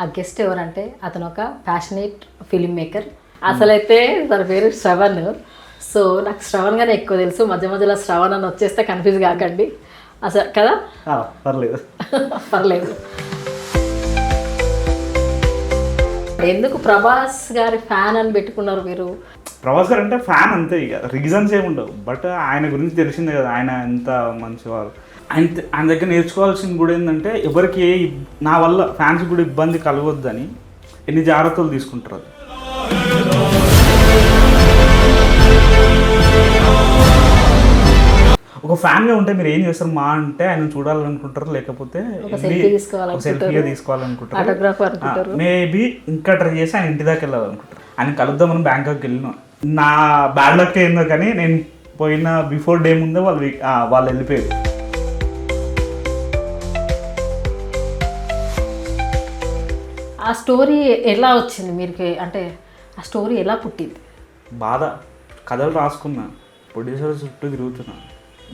ఆ గెస్ట్ ఎవరంటే అతను ఒక ప్యాషనేట్ ఫిలిం మేకర్. అసలైతే తన పేరు శ్రవణ్. సో నాకు శ్రవణ్ గానే ఎక్కువ తెలుసు, మధ్య మధ్యలో శ్రవణ్ అని వచ్చేస్తే కన్ఫ్యూజ్ కాకండి అసలు కదా. పర్లేదు పర్లేదు. ఎందుకు ప్రభాస్ గారి ఫ్యాన్ అని పెట్టుకున్నారు మీరు? ప్రభాస్ గారు అంటే ఫ్యాన్ అంతే, ఇక రీజన్స్ ఏమి ఉండవు. బట్ ఆయన గురించి తెలిసిందే కదా, ఆయన ఎంత మంచివారు. ఆయన దగ్గర నేర్చుకోవాల్సింది కూడా ఏంటంటే ఎవరికి నా వల్ల ఫ్యాన్స్ కూడా ఇబ్బంది కలగొద్దని ఎన్ని జాగ్రత్తలు తీసుకుంటారు. అది ఒక ఫ్యాన్గా ఉంటే మీరు ఏం చేస్తారు మా అంటే ఆయన చూడాలనుకుంటారు, లేకపోతే సెల్ఫీగా తీసుకోవాలనుకుంటారు, మేబీ ఇంకా ట్రై చేసి ఆయన ఇంటి దాకా వెళ్ళాలనుకుంటారు. ఆయన కలుద్దామని బ్యాంకాక్ వెళ్ళినా, నా బ్యాడ్ లక్ ఏందో కానీ నేను పోయిన బిఫోర్ డే ముందే వాళ్ళు వెళ్ళిపోయారు. ఆ స్టోరీ ఎలా వచ్చింది మీకు? అంటే ఆ స్టోరీ ఎలా పుట్టింది? బాధ, కథలు రాసుకున్నా, ప్రొడ్యూసర్ చుట్టూ తిరుగుతున్నా,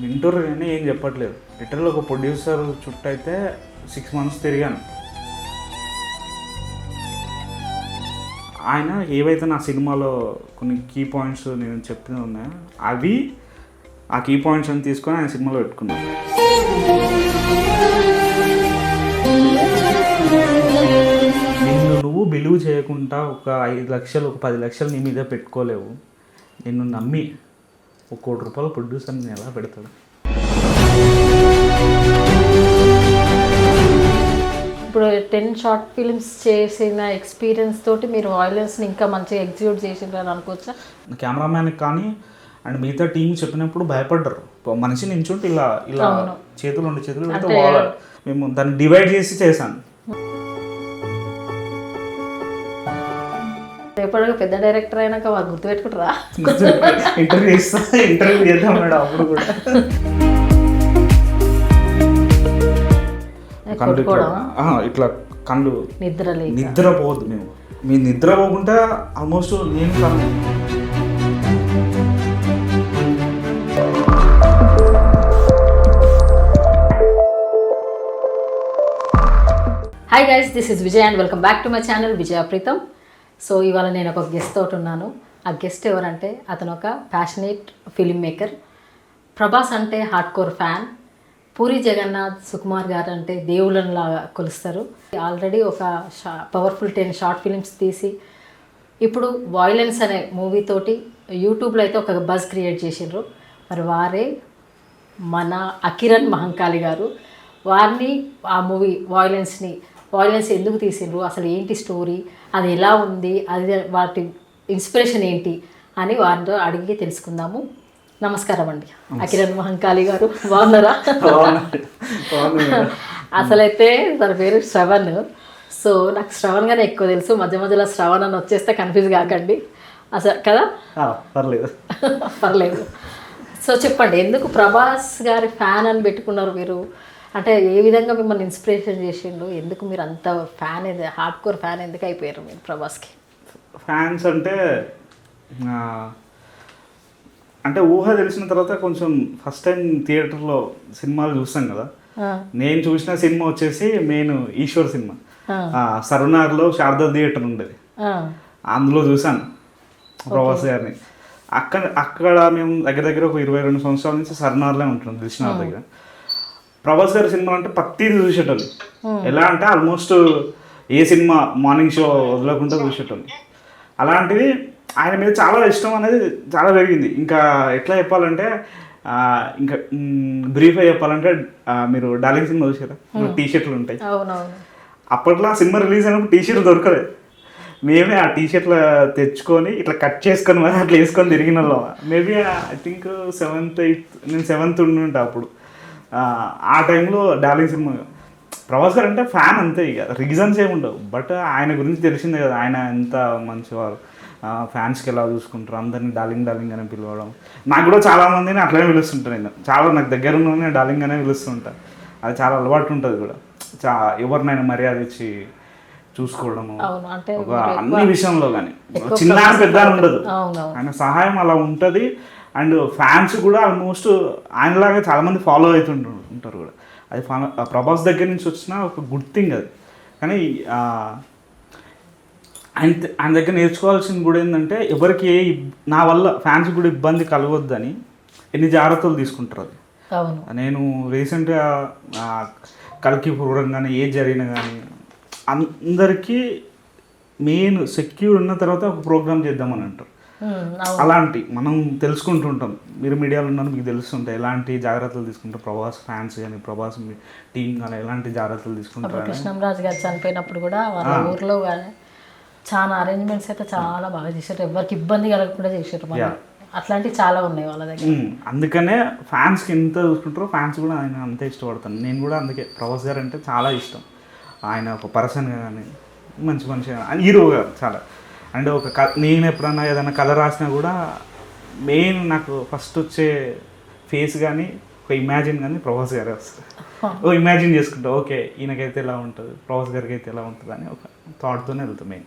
వింటూరు కానీ ఏం చెప్పట్లేదు. లిటరల్ ఒక ప్రొడ్యూసర్ చుట్టూ అయితే 6 months తిరిగాను. ఆయన ఏవైతే నా సినిమాలో కొన్ని కీ పాయింట్స్ నేను చెప్పిన ఉన్నాయో అవి ఆ కీ పాయింట్స్ అని తీసుకొని ఆయన సినిమాలో పెట్టుకున్నాను. నిన్ను నువ్వు బిలీవ్ చేయకుండా ఒక 5 లక్షలు ఒక 10 లక్షలు నీ మీద పెట్టుకోలేవు. నిన్ను నమ్మి ఒక ₹1 కోటి ప్రొడ్యూసర్ని ఎలా పెడతాడు? ఇప్పుడు 10 షార్ట్ ఫిల్మ్స్ చేసిన ఎక్స్పీరియన్స్ తోటి మీరు వాయిలెన్స్ని ఇంకా మంచిగా ఎగ్జిక్యూట్ చేసిండ్రని అనుకోవచ్చా? కెమెరామ్యాన్కి కానీ అండ్ మిగతా టీం చెప్పినప్పుడు భయపడ్డారు. మనిషి నించుంటే ఇలా ఇలా చేతులు పెడితే వాళ్ళ మేము దాన్ని డివైడ్ చేసి చేశాను. రేపటిగా పెద్ద డైరెక్టర్ అయినాక వాళ్ళు గుర్తుపెట్టుకుంటారా? ఇంటర్వ్యూ చేద్దాం మేడం అప్పుడు కూడా. ఇట్లా కళ్ళు నిద్రపోవద్దు. మేము నిద్రపోకుండా ఆల్మోస్ట్ నేను hi guys, this is Vijay and welcome back to my channel Vijaya Preetham. So ఇవాళ నేను ఒక గెస్ట్ తోటి ఉన్నాను. ఆ గెస్ట్ ఎవరంటే అతను ఒక ప్యాషనేట్ ఫిలిం మేకర్. ప్రభాస్ అంటే hard core fan. Puri Jagannadh, Sukumar garu అంటే దేవుళ్ళలాగా కొలుస్తారు. ఆల్రెడీ ఒక పవర్ఫుల్ 10 షార్ట్ ఫిలిమ్స్ తీసి ఇప్పుడు వాయిలెన్స్ అనే మూవీతోటి యూట్యూబ్లో అయితే ఒక బజ్ క్రియేట్ చేసిండ్రు. మరి వారే మన అకిరణ్ మహంకాళి గారు. వారిని ఆ మూవీ వాయిలెన్స్ ఎందుకు తీసిండ్రు, అసలు ఏంటి స్టోరీ, అది ఎలా ఉంది, అది వాటి ఇన్స్పిరేషన్ ఏంటి అని వారితో అడిగి తెలుసుకుందాము. నమస్కారం అండి అకిరణ్ మహంకాళి గారు, బాగున్నారా? అసలైతే తన పేరు శ్రవణ్. సో నాకు శ్రవణ్ గానే ఎక్కువ తెలుసు, మధ్య మధ్యలో శ్రవణ్ అని వచ్చేస్తే కన్ఫ్యూజ్ కాకండి అసలు కదా. పర్లేదు. సో చెప్పండి, ఎందుకు ప్రభాస్ గారి ఫ్యాన్ అని పెట్టుకున్నారు మీరు? అంటే ఏ విధంగా మిమ్మల్ని ఇన్స్పిరేషన్ చేసిండు? ఎందుకు మీరు అంత ఫ్యాన్, హార్డ్ కోర్ ఫ్యాన్ ఎందుకు అయిపోయారు మీరు ప్రభాస్కి? ఫ్యాన్స్ అంటే ఊహ తెలిసిన తర్వాత కొంచెం ఫస్ట్ టైం థియేటర్లో సినిమాలు చూస్తాం కదా. నేను చూసిన సినిమా వచ్చేసి మెయిన్ ఈశ్వర్ సినిమా. సరునార్లో శారదా థియేటర్ ఉండేది, అందులో చూసాను ప్రభాస్ గారిని. అక్కడ మేము దగ్గర ఒక 22 సంవత్సరాల నుంచి సరునార్లో ఉంటున్నాం దిల్షనాథ్ దగ్గర. ప్రభాస్ గారి సినిమా అంటే ప్రతిదీ చూసేటోళ్ళు. ఎలా అంటే ఆల్మోస్ట్ ఏ సినిమా మార్నింగ్ షో వదలకుండా చూసేటోళ్ళు. అలాంటిది ఆయన మీద చాలా ఇష్టం అనేది చాలా పెరిగింది. ఇంకా ఎట్లా చెప్పాలంటే, ఇంకా బ్రీఫ్గా చెప్పాలంటే, మీరు డార్లింగ్ సినిమా చూసారా? టీషర్ట్లు ఉంటాయి. అప్పట్లో ఆ సినిమా రిలీజ్ అయినప్పుడు టీషర్ట్లు దొరకలేదు. మేమే ఆ టీషర్ట్లు తెచ్చుకొని ఇట్లా కట్ చేసుకొని మరి అట్లా వేసుకొని తిరిగిన వాళ్ళం. Maybe I think 7th 8th నేను 7th ఉండుంటా అప్పుడు. ఆ టైంలో డార్లింగ్ సినిమా. ప్రభాస్ గారు అంటే ఫ్యాన్ అంతే, ఇక రీజన్స్ ఏమి ఉండవు. బట్ ఆయన గురించి తెలిసిందే కదా, ఆయన ఎంత మంచివారు, ఫ్యాన్స్కి ఎలా చూసుకుంటారు, అందరినీ డార్లింగ్ అని పిలవడం. నాకు కూడా చాలామందిని అట్లనే పిలుస్తుంటాను. నేను చాలా నాకు దగ్గర ఉన్న డార్లింగ్ అనే పిలుస్తుంటాను. అది చాలా అలవాటు ఉంటుంది కూడా. ఎవరినైనా మర్యాద ఇచ్చి చూసుకోవడము, ఒక అన్ని విషయంలో కానీ చిన్న పెద్ద ఉండదు. ఆయన సహాయం అలా ఉంటుంది. అండ్ ఫ్యాన్స్ కూడా ఆల్మోస్ట్ ఆయనలాగా చాలామంది ఫాలో అవుతుంటారు కూడా. అది ప్రభాస్ దగ్గర నుంచి వచ్చిన ఒక గుడ్ థింగ్ అది. కానీ ఆయన దగ్గర నేర్చుకోవాల్సింది కూడా ఏంటంటే ఎవరికి నా వల్ల ఫ్యాన్స్ కూడా ఇబ్బంది కలగొద్దని ఎన్ని జాగ్రత్తలు తీసుకుంటారు అది. అవును. నేను రీసెంట్గా కల్కి ప్రోగ్రాం కానీ ఏది జరిగినా కానీ అందరికీ మెయిన్ సెక్యూర్ ఉన్న తర్వాత ఒక ప్రోగ్రామ్ చేద్దామని అంటారు. అలాంటి మనం తెలుసుకుంటుంటాం, మీరు మీడియాలో ఉన్నాను మీకు తెలుస్తుంటాయి ఎలాంటి జాగ్రత్తలు తీసుకుంటారు ప్రభాస్ ఫ్యాన్స్ కానీ ప్రభాస్ టీం కానీ ఎలాంటి జాగ్రత్తలు తీసుకుంటారు. కృష్ణంరాజు గారు చనిపోయినప్పుడు కూడా వాళ్ళ ఊర్లో కానీ చాలా అరేంజ్మెంట్స్ అయితే చాలా బాగా చేశారు, ఎవరికి ఇబ్బంది కలగకుండా చేశారు. అట్లాంటివి చాలా ఉన్నాయి వాళ్ళ దగ్గర. అందుకనే ఫ్యాన్స్కి ఎంత చూసుకుంటారో ఫ్యాన్స్ కూడా ఆయన అంతే ఇష్టపడతాను. నేను కూడా అందుకే ప్రభాస్ గారు అంటే చాలా ఇష్టం. ఆయన ఒక పర్సన్గా కానీ మంచిగా హీరోగా చాలా. అంటే నేను ఎప్పుడన్నా ఏదైనా కథ రాసినా కూడా మెయిన్ నాకు ఫస్ట్ వచ్చే ఫేస్ కానీ ఒక ఇమాజిన్ కానీ ప్రభాస్ గారే వస్తుంది. ఇమాజిన్ చేసుకుంటా ఓకే ఈయనకైతే ఎలా ఉంటుంది, ప్రభాస్ గారికి అయితే ఎలా ఉంటుంది అని ఒక థాట్తోనే వెళ్తాం. మెయిన్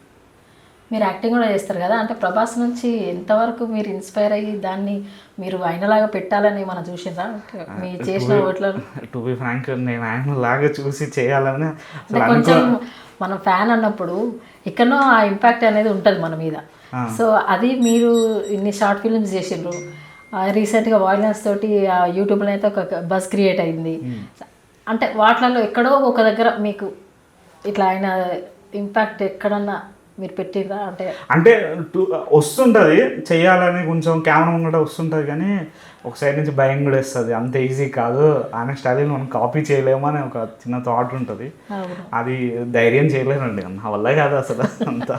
మీరు యాక్టింగ్ కూడా చేస్తారు కదా, అంటే ప్రభాస్ నుంచి ఎంతవరకు మీరు ఇన్స్పైర్ అయ్యి దాన్ని మీరు ఆయనలాగా పెట్టాలని మనం చూసిందా మీరు చేసిన ఓట్లను? టు బి ఫ్రాంక్ నేను ఆయన లాగా చూసి చేయాలని కొంచెం మనం ఫ్యాన్ అన్నప్పుడు ఎక్కడో ఆ ఇంపాక్ట్ అనేది ఉంటుంది మన మీద. సో అది మీరు ఇన్ని షార్ట్ ఫిల్మ్స్ చేసిండ్రు, రీసెంట్గా వాయిలెన్స్ తోటి యూట్యూబ్లో అయితే ఒక బజ్ క్రియేట్ అయింది. అంటే వాటిలలో ఎక్కడో ఒక దగ్గర మీకు ఇట్లా ఆయన ఇంపాక్ట్ ఎక్కడన్నా మీరు పెట్టిందా? అంటే వస్తుంటుంది చేయాలని కొంచెం కెమెరా ముంగట వస్తుంటుంది, కానీ ఒక సైడ్ నుంచి భయం కూడా వేస్తుంది. అంత ఈజీ కాదు, ఆయన స్టైల్ మనం కాపీ చేయలేము అని ఒక చిన్న థాట్ ఉంటుంది. అది ధైర్యం చేయలేనండి, నా వల్ల కాదు అసలు అంత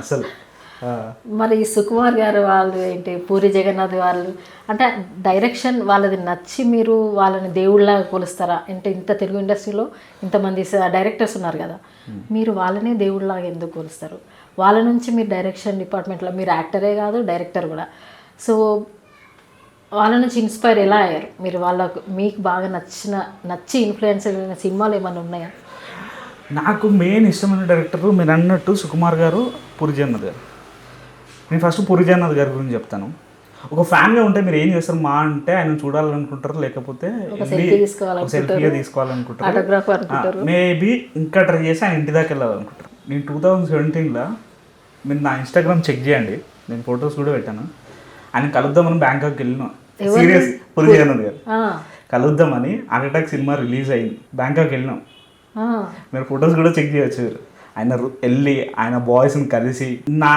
అసలు. మరి సుకుమార్ గారు వాళ్ళు ఏంటి పూరి జగన్నాథ్ వాళ్ళు అంటే డైరెక్షన్ వాళ్ళది నచ్చి మీరు వాళ్ళని దేవుళ్ళలాగా కొలుస్తారా? అంటే ఇంత తెలుగు ఇండస్ట్రీలో ఇంతమంది డైరెక్టర్స్ ఉన్నారు కదా, మీరు వాళ్ళనే దేవుళ్ళలాగా ఎందుకు కొలుస్తారు? వాళ్ళ నుంచి మీరు డైరెక్షన్ డిపార్ట్మెంట్లో మీరు యాక్టరే కాదు డైరెక్టర్ కూడా, సో వాళ్ళ నుంచి ఇన్స్పైర్ ఎలా అయ్యారు మీరు? వాళ్ళకు మీకు బాగా నచ్చి ఇన్ఫ్లుయెన్స్ అయిన సినిమాలు ఏమైనా ఉన్నాయా? నాకు మెయిన్ ఇష్టమైన డైరెక్టర్ మీరు అన్నట్టు సుకుమార్ గారు, పూరి జగన్నాథ్ గారు. నేను ఫస్ట్ పూరి జగన్నాథ్ గారి గురించి చెప్తాను. ఒక ఫ్యాన్గా ఉంటే మీరు ఏం చేస్తారు మా అంటే ఆయన చూడాలనుకుంటారు, లేకపోతే సెల్ఫీగా తీసుకోవాలనుకుంటారు, మేబీ ఇంకా ట్రై చేసి ఆయన ఇంటి దాకా వెళ్ళాలనుకుంటారు. నేను 2017లో మీరు నా ఇన్స్టాగ్రామ్ చెక్ చేయండి, నేను ఫొటోస్ కూడా పెట్టాను. ఆయన కలుద్దామని బ్యాంకాక్ వెళ్ళినా, సీరియస్ పూరి జగన్నాథ్ గారు కలుద్దామని హార్ట్ అటాక్ సినిమా రిలీజ్ అయింది, బ్యాంకాక్ వెళ్ళినాం. మీరు ఫొటోస్ కూడా చెక్ చేయొచ్చు. ఆయన వెళ్ళి ఆయన బాయ్స్ని కలిసి, నా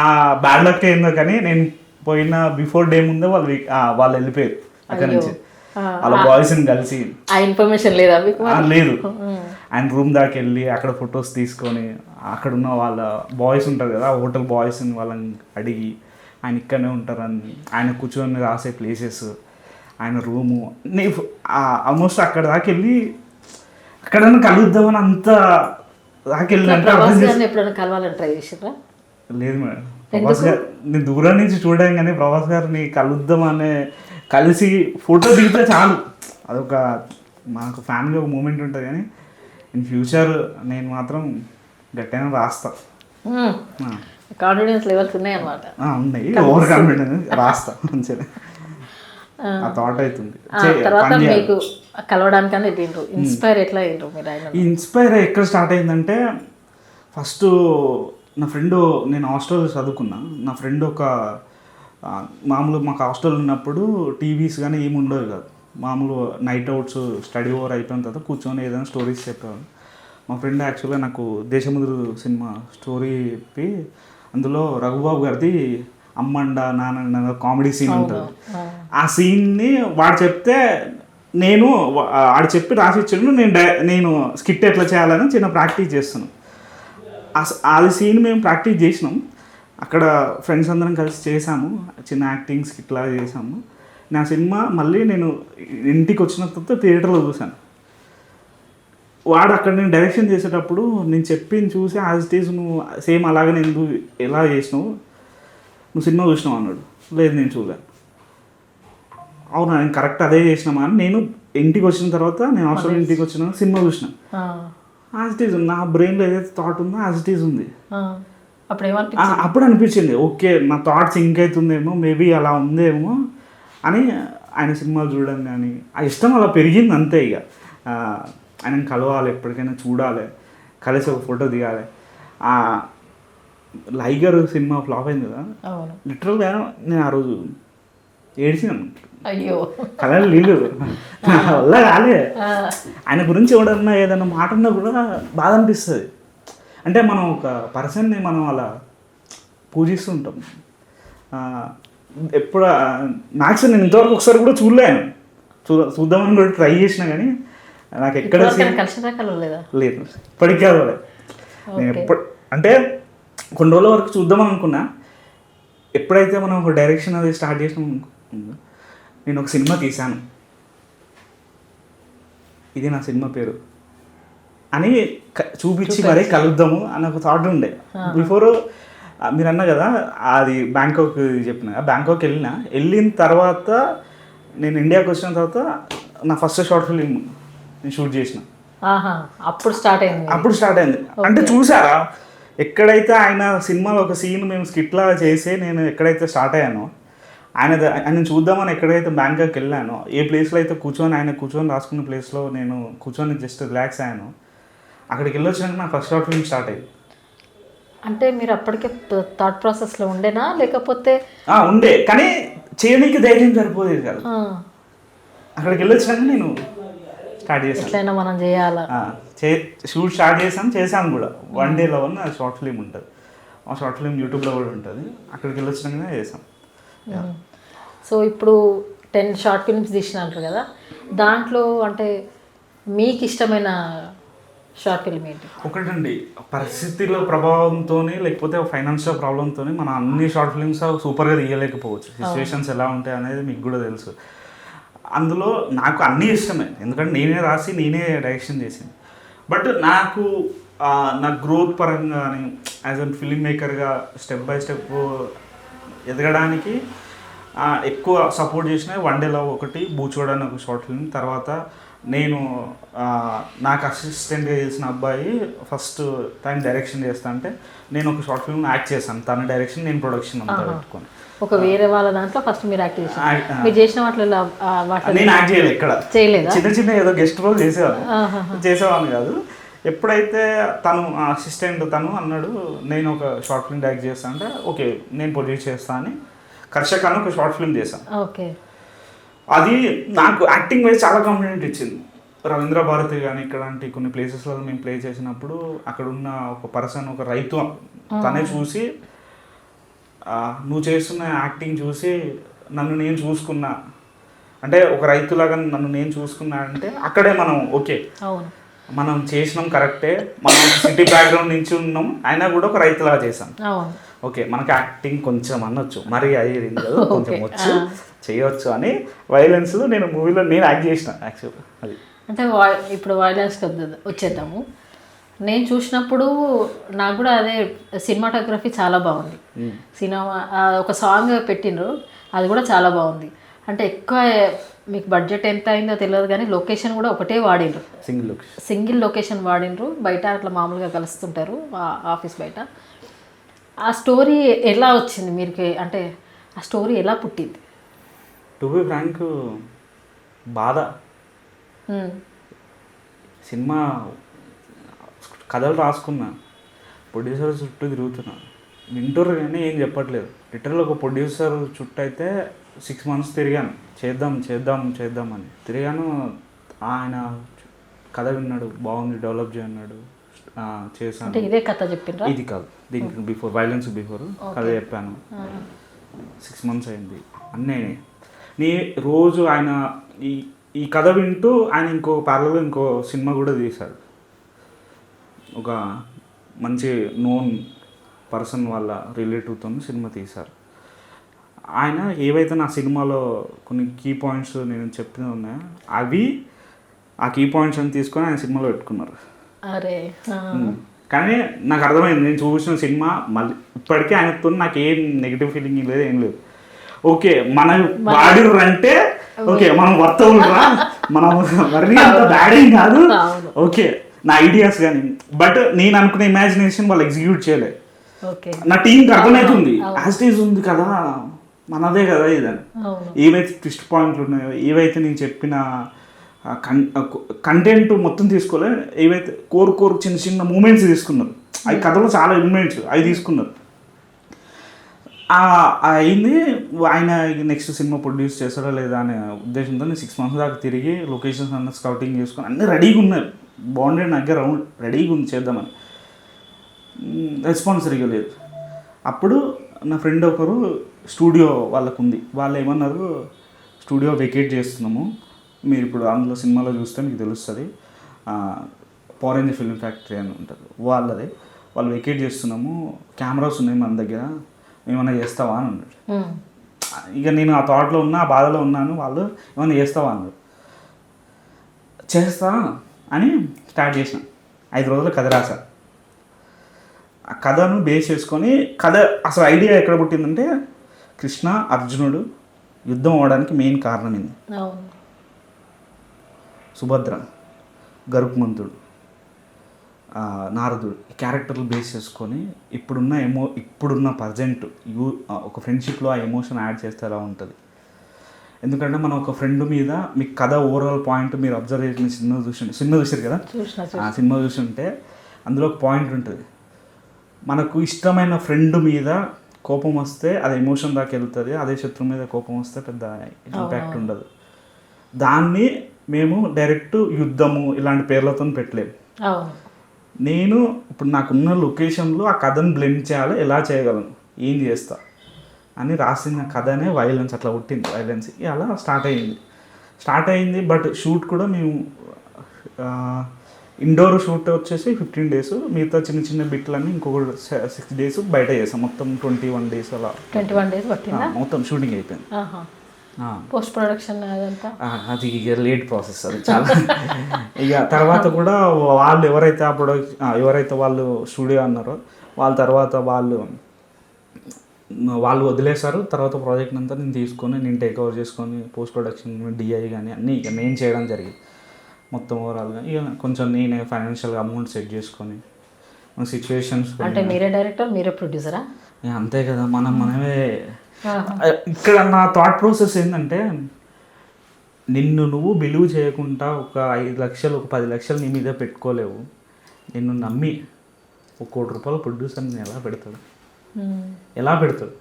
బ్యాడ్ లక్ ఏందో కానీ నేను పోయిన బిఫోర్ డే ముందే వాళ్ళు వెళ్ళిపోయారు అక్కడి నుంచి. వాళ్ళ బాయ్స్ని కలిసి ఇన్ఫర్మేషన్ లేదా? లేదు. ఆయన రూమ్ దాకా వెళ్ళి అక్కడ ఫొటోస్ తీసుకొని అక్కడ ఉన్న వాళ్ళ బాయ్స్ ఉంటారు కదా హోటల్ బాయ్స్ని వాళ్ళని అడిగి ఆయన ఇక్కడనే ఉంటారని ఆయన కూర్చొని రాసే ప్లేసెస్, ఆయన రూము ఆల్మోస్ట్ అక్కడ దాకా వెళ్ళి అక్కడన్నా కలుద్దామని అంత ఎప్పుడైనా కలవాలని ట్రై చేసారా? లేదు మేడం, ప్రభాస్ గారు నేను దూరం నుంచి చూడడం కానీ ప్రభాస్ గారిని కలుద్దామనే కలిసి ఫోటో దిగితే చాలు, అదొక మాకు ఫ్యామిలీ ఒక మూమెంట్ ఉంటుంది. కానీ ఇన్ ఫ్యూచర్ నేను మాత్రం గట్టిగా రాస్తా. కాన్ఫిడెన్స్ లెవెల్స్ ఉన్నాయన్నమాట? ఉన్నాయి, ఓవర్ కాన్ఫిడెన్స్ రాస్తా మంచిగా ఆ థాట్ అవుతుంది. తర్వాత మీకు కలవడానికన్నా వెళ్ళిండ్రు, ఇన్స్పైర్ ఎట్లా అయ్యిండ్రు మీరు? ఆయన ఇన్స్పైర్ ఎక్కడ స్టార్ట్ అయిందంటే ఫస్ట్ నా ఫ్రెండ్, నేను హాస్టల్ చదువుకున్నా, నా ఫ్రెండ్ ఒక మామూలు మాకు హాస్టల్ ఉన్నప్పుడు టీవీస్ కానీ ఏమి ఉండవు కాదు, మామూలు నైట్ అవుట్స్ స్టడీ ఓవర్ అయిపోయిన తర్వాత కూర్చొని ఏదైనా స్టోరీస్ చెప్పేవాడు. మా ఫ్రెండ్ యాక్చువల్గా నాకు దేశముద్రు సినిమా స్టోరీ చెప్పి అందులో రఘుబాబు గారిది అమ్మండ నాన్న కామెడీ సీన్ ఉంటుంది. ఆ సీన్ని వాడు చెప్తే నేను వాడు చెప్పి రాసిచ్చాడు, నేను స్కిట్ ఎట్లా చేయాలని చిన్న ప్రాక్టీస్ చేస్తున్నాను. అది సీన్ మేము ప్రాక్టీస్ చేసినాం, అక్కడ ఫ్రెండ్స్ అందరం కలిసి చేసాము, చిన్న యాక్టింగ్ స్కిట్లా చేసాము. నా సినిమా మళ్ళీ నేను ఇంటికి వచ్చిన తర్వాత థియేటర్లో చూశాను. వాడు అక్కడ నేను డైరెక్షన్ చేసేటప్పుడు నేను చెప్పింది చూసి యాజ్ ఇట్ ఈజ్ నువ్వు సేమ్ అలాగే నేను ఎలా చేసినావు, నువ్వు సినిమా చూసినావు అన్నాడు. లేదు నేను చూడలేను. అవునా నేను కరెక్ట్ అదే చేసినామా అని నేను ఇంటికి వచ్చిన తర్వాత, నేను హాస్టల్ ఇంటికి వచ్చిన సినిమా చూసిన యాజ్ ఇట్ ఈజ్ నా బ్రెయిన్లో ఏదైతే థాట్ ఉందో యాజ్ ఇట్ ఈజ్ ఉంది. అప్పుడు అనిపించింది ఓకే నా థాట్స్ సింక్ అవుతుందేమో, మేబీ అలా ఉందేమో అని. ఆయన సినిమాలు చూడడం కానీ ఆ ఇష్టం అలా పెరిగింది అంతే. ఇక ఆయనను కలవాలి, ఎప్పటికైనా చూడాలి, కలిసి ఒక ఫోటో దిగాలి. లైగర్ సినిమా ఫ్లాప్ అయింది కదా, అవును. లిటరల్గా నేను ఆ రోజు ఏడ్చినాను, అయ్యో. కలర్ నీళ్ళు నా వల్ల కాలే. ఆయన గురించి ఎవడన్నా ఏదన్నా మాట అన్నా కూడా బాధ అనిపిస్తుంది. అంటే మనం ఒక పర్సన్ని మనం అలా పూజిస్తుంటాం. ఎప్పుడు మ్యాక్సిమం నేను ఇంతవరకు ఒకసారి కూడా చూడలేను, చూద్దామని కూడా ట్రై చేసినా కానీ నాకు ఎక్కడ లేదు, ఇప్పటికీ కాదు. నేను ఎప్పుడు అంటే కొన్ని రోజుల వరకు చూద్దామని అనుకున్నా, ఎప్పుడైతే మనం ఒక డైరెక్షన్ అది స్టార్ట్ చేసినాం, నేను ఒక సినిమా తీశాను, ఇది నా సినిమా పేరు అని చూపించి మరీ కలుద్దాము అన్న ఒక థాట్ ఉండే. బిఫోర్ మీరు అన్నా కదా అది బ్యాంకాక్ చెప్పిన, బ్యాంకాక్ వెళ్ళిన తర్వాత నేను ఇండియాకి వచ్చిన తర్వాత నా ఫస్ట్ షార్ట్ ఫిలిం నేను షూట్ చేసిన. అప్పుడు స్టార్ట్ అయింది. అంటే చూసారా ఎక్కడైతే ఆయన సినిమాలో ఒక సీన్ మేము స్కిట్లా చేసి నేను ఎక్కడైతే స్టార్ట్ అయ్యానో, ఆయన చూద్దామని ఎక్కడైతే బ్యాంకాక్ వెళ్ళానో, ఏ ప్లేస్లో అయితే ఆయన కూర్చొని రాసుకున్న ప్లేస్లో నేను కూర్చొని జస్ట్ రిలాక్స్ అయ్యాను, అక్కడికి వెళ్ళొచ్చినాక నా ఫస్ట్ షార్ట్ ఫిల్మ్ స్టార్ట్ అయ్యింది. అంటే మీరు అప్పటికే థాట్ ప్రాసెస్లో ఉండేనా లేకపోతే? ఉండే, కానీ చేయడానికి ధైర్యం సరిపోలేదు కదా. అక్కడికి వెళ్ళొచ్చినాక నేను స్టార్ట్ చేశాను, మనం చేయాలా, షూట్ స్టార్ట్ చేశాను కూడా. 1 day 11 షార్ట్ ఫిలిం ఉంటుంది, ఆ షార్ట్ ఫిలిం యూట్యూబ్లో కూడా ఉంటుంది. అక్కడికి వెళ్ళొచ్చినాకనే చేసాం. సో ఇప్పుడు 10 షార్ట్ ఫిల్మ్స్ తీసినారు కదా, దాంట్లో అంటే మీకు ఇష్టమైన షార్ట్ ఫిల్మ్ ఏంటి? ఒకటండి, పరిస్థితుల ప్రభావంతో లేకపోతే ఫైనాన్షియల్ ప్రాబ్లంతో మనం అన్ని షార్ట్ ఫిల్మ్స్ సూపర్గా తీయలేకపోవచ్చు. సిచ్యువేషన్స్ ఎలా ఉంటాయి అనేది మీకు కూడా తెలుసు. అందులో నాకు అన్నీ ఇష్టమే, ఎందుకంటే నేనే రాసి నేనే డైరెక్షన్ చేసింది. బట్ నాకు నా గ్రోత్ పరంగా కానీ యాజ్ అన్ ఫిల్మ్ మేకర్గా స్టెప్ బై స్టెప్ ఎదగడానికి ఎక్కువ సపోర్ట్ చేసిన 1 day love ఒకటి, బూచోడ్ అని ఒక షార్ట్ ఫిల్మ్. తర్వాత నేను నాకు అసిస్టెంట్గా చేసిన అబ్బాయి ఫస్ట్ టైం డైరెక్షన్ చేస్తా అంటే నేను ఒక షార్ట్ ఫిల్మ్ యాక్ట్ చేశాను, తన డైరెక్షన్ నేను ప్రొడక్షన్ అంతా పెట్టుకొని. ఒక వేరే వాళ్ళ దాంట్లో ఫస్ట్ మీరు యాక్ట్ చేశారు, మీరు చేసిన వాటిలో నేను యాక్ట్ చేయలేదు, ఇక్కడ చేయలేదు, చిన్న ఏదో గెస్ట్ రోల్ చేసేవాడిని కాదు. ఎప్పుడైతే తను అసిస్టెంట్ తను అన్నాడు నేను ఒక షార్ట్ ఫిల్మ్ డైరెక్ట్ చేస్తాను అంటే ఓకే నేను ప్రొడ్యూస్ చేస్తాను అని కర్షక్ అని ఒక షార్ట్ ఫిల్మ్ చేశాను. ఓకే, అది నాకు యాక్టింగ్ వైజ్ చాలా కాన్ఫిడెంట్ ఇచ్చింది. రవీంద్ర భారతి కానీ ఇక్కడంటి కొన్ని ప్లేసెస్లో మేము ప్లే చేసినప్పుడు అక్కడ ఉన్న ఒక పర్సన్, ఒక రైతు తనే చూసి నువ్వు చేస్తున్న యాక్టింగ్ చూసి నన్ను నేను చూసుకున్నా, అంటే ఒక రైతులాగా నన్ను నేను చూసుకున్నా అంటే అక్కడే మనం ఓకే మనం చేసినాం కరెక్టే, మనం సిటీ బ్యాక్గ్రౌండ్ నుంచి ఉన్నాం అయినా కూడా ఒక రైతులాగా చేసాం, ఓకే మనకి యాక్టింగ్ కొంచెం అనొచ్చు, మరి అయ్యేది కదా కొంచెం వచ్చు చేయవచ్చు అని వైలెన్స్లో నేను మూవీలో నేను యాక్ట్ చేసిన. యాక్చువల్గా అది అంటే ఇప్పుడు వైలెన్స్కి వచ్చేద్దాము. నేను చూసినప్పుడు నాకు కూడా అదే సినిమాటోగ్రఫీ చాలా బాగుంది. సినిమా ఒక సాంగ్ పెట్టిండ్రు, అది కూడా చాలా బాగుంది. అంటే ఎక్కువ మీకు బడ్జెట్ ఎంత అయిందో తెలియదు కానీ లొకేషన్ కూడా ఒకటే వాడిండ్రు, సింగిల్ లొకేషన్ వాడిండ్రు. బయట అట్లా మామూలుగా కలుస్తుంటారు ఆఫీస్ బయట. ఆ స్టోరీ ఎలా వచ్చింది మీకు, అంటే ఆ స్టోరీ ఎలా పుట్టింది? టు బి ఫ్రాంక్ బాధ. సినిమా కథలు రాసుకున్నా, ప్రొడ్యూసర్ చుట్టూ తిరుగుతున్నా, వింటారు కానీ ఏం చెప్పట్లేదు. లిటరల్ ఒక ప్రొడ్యూసర్ చుట్టూ అయితే 6 months తిరిగాను, చేద్దామని తిరిగాను. ఆయన కథ విన్నాడు, బాగుంది డెవలప్ చేయన్నాడు, చేశాను. ఇదే కథ చెప్పిండ్రా? ఇది కాదు, దీనికి బిఫోర్ వైలెన్స్ బిఫోర్ కథ చెప్పాను. 6 months అయింది. అన్నీ రోజు ఆయన ఈ కథ వింటూ ఆయన ఇంకో ప్యారలల్ ఇంకో సినిమా కూడా తీశాడు. ఒక మంచి నోన్ పర్సన్ వాళ్ళ రిలేటివ్తో సినిమా తీశారు. ఆయన ఏవైతే నా సినిమాలో కొన్ని కీ పాయింట్స్ నేను చెప్పిన ఉన్నాయో అవి ఆ కీ పాయింట్స్ అని తీసుకొని ఆయన సినిమాలో పెట్టుకున్నారు. కానీ నాకు అర్థమైంది, నేను చూసిన సినిమా మళ్ళీ ఇప్పటికీ ఆయనతో నాకు ఏం నెగిటివ్ ఫీలింగ్ లేదు, ఏం లేదు. ఓకే మన వాడిరు అంటే ఓకే మనం వర్త ఉండరా, మనం మరీ అంత బ్యాడ్ ఏం కాదు, ఓకే నా ఐడియాస్ కానీ. బట్ నేను అనుకున్న ఇమాజినేషన్ వాళ్ళు ఎగ్జిక్యూట్ చేయలేదు. నా టీంకి అర్థమవుతుంది యాజ్ ఇట్ ఈజ్ ఉంది కదా, మనదే కదా ఇదని. ఏవైతే ట్విస్ట్ పాయింట్లు ఉన్నాయో, ఏవైతే నేను చెప్పిన కంటెంట్ మొత్తం తీసుకోలే, ఏవైతే కోరు చిన్న చిన్న మూమెంట్స్ తీసుకున్నారు, అవి కథలో చాలా ఎలిమెంట్స్ అవి తీసుకున్నారు. అయింది. ఆయన నెక్స్ట్ సినిమా ప్రొడ్యూస్ చేస్తాడా లేదా అనే ఉద్దేశంతో నేను 6 months దాకా తిరిగి లొకేషన్స్ అన్న స్కౌటింగ్ చేసుకొని అన్నీ రెడీగా ఉన్నాయి. బాగుండేది నాకు రౌండ్ రెడీగా ఉంది చేద్దామని. రెస్పాన్స్ సరిగా లేదు. అప్పుడు నా ఫ్రెండ్ ఒకరు స్టూడియో వాళ్ళకు ఉంది. వాళ్ళు ఏమన్నారు, స్టూడియో వెకేట్ చేస్తున్నాము, మీరు ఇప్పుడు అందులో సినిమాలో చూస్తే మీకు తెలుస్తుంది, పారెంజ్ ఫిల్మ్ ఫ్యాక్టరీ అని ఉంటుంది వాళ్ళది, వాళ్ళు వెకేట్ చేస్తున్నాము, కెమెరాస్ ఉన్నాయి మన దగ్గర, ఏమైనా చేస్తావా అని అన్నాడు. ఇక నేను ఆ థాట్లో ఉన్నా, ఆ బాధలో ఉన్నాను. వాళ్ళు ఏమైనా చేస్తావా అన్నారు. చేస్తా అని స్టార్ట్ చేసిన. 5 రోజులు కథ రాసా. ఆ కథను బేస్ చేసుకొని, కథ అసలు ఐడియా ఎక్కడ పుట్టిందంటే, కృష్ణ అర్జునుడు యుద్ధం అవ్వడానికి మెయిన్ కారణం ఏంది, సుభద్ర, గరుత్మంతుడు, నారదుడు, ఈ క్యారెక్టర్లు బేస్ చేసుకొని ఇప్పుడున్న ప్రజెంట్ ఒక ఫ్రెండ్షిప్లో ఆ ఎమోషన్ యాడ్ చేస్తే ఎలా ఉంటుంది. ఎందుకంటే మనం ఒక ఫ్రెండ్ మీద మీకు కథ ఓవరాల్ పాయింట్ మీరు అబ్జర్వ్ చేసిన సినిమా చూసారు కదా, ఆ సినిమా చూసుంటే అందులో ఒక పాయింట్ ఉంటుంది, మనకు ఇష్టమైన ఫ్రెండ్ మీద కోపం వస్తే అది ఎమోషన్ దాకా వెళ్తుంది, అదే శత్రువు మీద కోపం వస్తే పెద్ద ఇంపాక్ట్ ఉండదు. దాన్ని మేము డైరెక్ట్ యుద్ధము ఇలాంటి పేర్లతో పెట్టలేము. నేను ఇప్పుడు నాకున్న లొకేషన్లో ఆ కథను బ్లెండ్ చేయాలి, ఎలా చేయగలను, ఏం చేస్తా అని రాసిన కథనే వైలెన్స్. అట్లా పుట్టింది వైలెన్స్. అలా స్టార్ట్ అయింది. బట్ షూట్ కూడా మేము ఇండోర్ షూట్ వచ్చేసి 15 days, మిగతా చిన్న చిన్న బిట్లన్నీ ఇంకొక 6 days బయట చేసాం. మొత్తం 21 days అలా 21 days పట్టిందా మొత్తం షూటింగ్ అయిపోయింది. పోస్ట్ ప్రొడక్షన్ అది ఇక లేట్ ప్రాసెస్ అది చాలా. ఇక తర్వాత కూడా వాళ్ళు ఎవరైతే వాళ్ళు స్టూడియో అన్నారో వాళ్ళ తర్వాత వాళ్ళు వదిలేశారు. తర్వాత ప్రాజెక్ట్ అంతా నేను తీసుకొని నేను టేక్ ఓవర్ చేసుకొని పోస్ట్ ప్రొడక్షన్ డిఐ కానీ అన్నీ ఇక నేను చేయడం జరిగింది మొత్తం ఓవరాల్గా. ఇక కొంచెం నేనే ఫైనాన్షియల్గా అమౌంట్ సెట్ చేసుకొని మన సిచ్యువేషన్స్. అంటే మీరే డైరెక్టర్, మీరే ప్రొడ్యూసరా? అంతే కదా, మనమే. ఇక్కడ నా థాట్ ప్రాసెస్ ఏంటంటే, నిన్ను నువ్వు బిలీవ్ చేయకుండా ఒక 5 లక్షలు ఒక 10 లక్షలు నీ మీద పెట్టుకోలేవు. నిన్ను నమ్మి ఒక ₹1 కోటి ప్రొడ్యూసర్ నేను ఎలా పెడతాడు.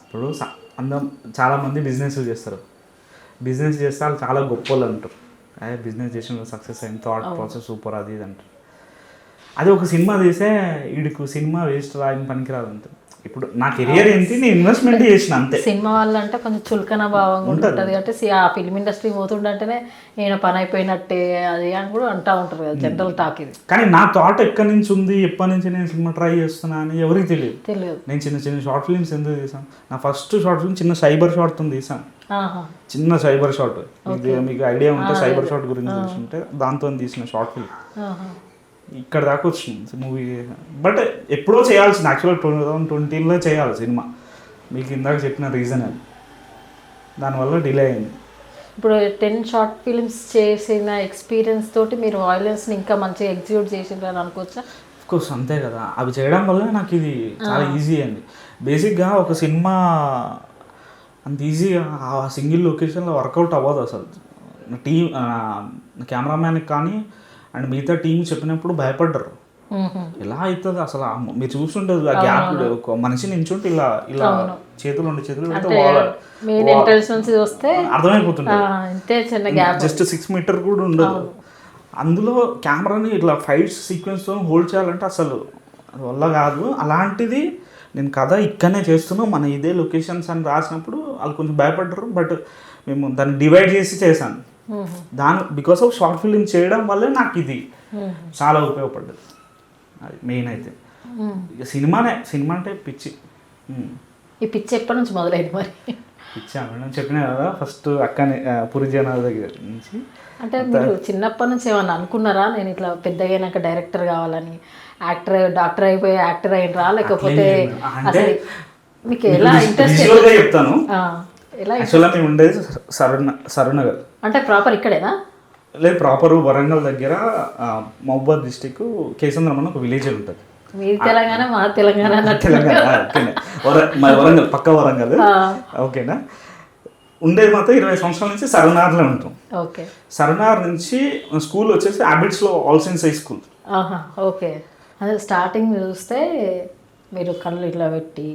ఇప్పుడు చాలామంది బిజినెస్ చేస్తారు, బిజినెస్ చేస్తే వాళ్ళు చాలా గొప్ప వాళ్ళు అంటారు, బిజినెస్ చేసిన సక్సెస్ అయింది, థాట్ ప్రాసెస్ సూపర్ అది ఇది అంటారు. అది ఒక సినిమా తీసే వీడికి సినిమా వేస్ట్ రాయని పనికిరాదు అంటారు. ఇప్పుడు నా కెరియర్ ఏంటి, నేను ఇన్వెస్ట్మెంట్ చేసిన అంతే. సినిమా వాళ్ళంటే కొంచెం చులకన భావంగా ఉంటుంది కాబట్టి ఆ ఫిల్మ్ ఇండస్ట్రీ పోతుండంటేనే నేను పని అయిపోయినట్టే అది అని కూడా అంటూ ఉంటారు కదా, జనరల్ టాక్ ఇది. కానీ నా థాట్ ఎక్కడి నుంచి ఉంది, ఎప్పటి నుంచి నేను సినిమా ట్రై చేస్తున్నా అని ఎవరికి తెలియదు. నేను చిన్న షార్ట్ ఫిల్మ్స్ ఎందుకు తీసాను, నా ఫస్ట్ షార్ట్ ఫిల్మ్ చిన్న సైబర్ షార్ట్తో తీసాను. చిన్న సైబర్ షార్ట్, మీకు ఐడియా ఉంటే సైబర్ షార్ట్ గురించి తెలుసుంటే దాంతో తీసిన షార్ట్ ఫిల్మ్ ఇక్కడ దాకా వచ్చింది మూవీ. బట్ ఎప్పుడో చేయాల్సింది, యాక్చువల్గా 2020లో చేయాలి సినిమా. మీకు ఇందాక చెప్పిన రీజన్ అది, దానివల్ల డిలే అయింది. ఇప్పుడు 10 షార్ట్ ఫిల్మ్స్ చేసిన ఎక్స్పీరియన్స్ తోటి మీరు వైలెన్స్ని ఇంకా మంచిగా ఎగ్జిక్యూట్ చేసిండ్రని అనుకోవచ్చా? అఫ్కోర్స్ అంతే కదా, అవి చేయడం వల్ల నాకు ఇది చాలా ఈజీ అయింది. బేసిక్గా ఒక సినిమా అంత ఈజీగా ఆ సింగిల్ లొకేషన్లో వర్కౌట్ అవ్వదు అసలు. టీం కెమెరామ్యాన్కి కానీ అండ్ మిగతా టీం చెప్పినప్పుడు భయపడ్డారు, ఎలా అవుతుంది అసలు. మీరు చూస్తుంటారు ఆ గ్యాప్, ఒక మనిషి నించుంటే ఇలా చేతులు అర్థమైపోతుంది, జస్ట్ 6 meter కూడా ఉండదు. అందులో కెమెరాని ఇట్లా ఫైట్స్ సీక్వెన్స్తో హోల్డ్ చేయాలంటే అసలు వల్ల కాదు. అలాంటిది నేను కథ ఇక్కడనే చేస్తున్నాం, మన ఇదే లొకేషన్స్ అని రాసినప్పుడు వాళ్ళు కొంచెం భయపడ్డారు. బట్ మేము దాన్ని డివైడ్ చేసి చేశాను. బికాస్ ఆఫ్ షార్ట్ ఫిల్మ్ చేయడం వల్లే నాకు ఇది చాలా ఉపయోగపడ్డది. అది మెయిన్. అయితే ఇక సినిమా అంటే పిచ్చి. ఈ పిచ్చి ఎప్పటి నుంచి మొదలైంది మరి? పిచ్చా మేడం, చెప్పినా కదా ఫస్ట్ అక్కనే పురిజనాల దగ్గర నుంచి. అంటే మీరు చిన్నప్పటి నుంచి ఏమన్నా అనుకున్నారా, నేను ఇట్లా పెద్దగైనాక డైరెక్టర్ కావాలని, డాక్టర్ అయిపోయి యాక్టర్ అయినరా, లేకపోతే మీకు ఎలా ఇంట్రెస్ట్? చెప్తాను. యాక్చువల్గా మేము ఉండేది సరునగర్. అంటే ప్రాపర్ ఇక్కడేనా? లేదు, ప్రాపర్ వరంగల్ దగ్గర మహబూబాద్ డిస్టిక్ కేసంద్రం అని ఒక విలేజ్ ఉంటుంది. మీది తెలంగాణ, మా తెలంగాణ. వరంగల్ పక్క వరంగల్. ఓకేనా, ఉండేది మాత్రం 20 సంవత్సరాల నుంచి సరునార్లో ఉంటాం. ఓకే. సరునార్ నుంచి స్కూల్ వచ్చేసి హ్యాబిట్స్లో All Science High School. Okay. అదే స్టార్టింగ్ చూస్తే మీరు కళ్ళు ఇట్లా పెట్టి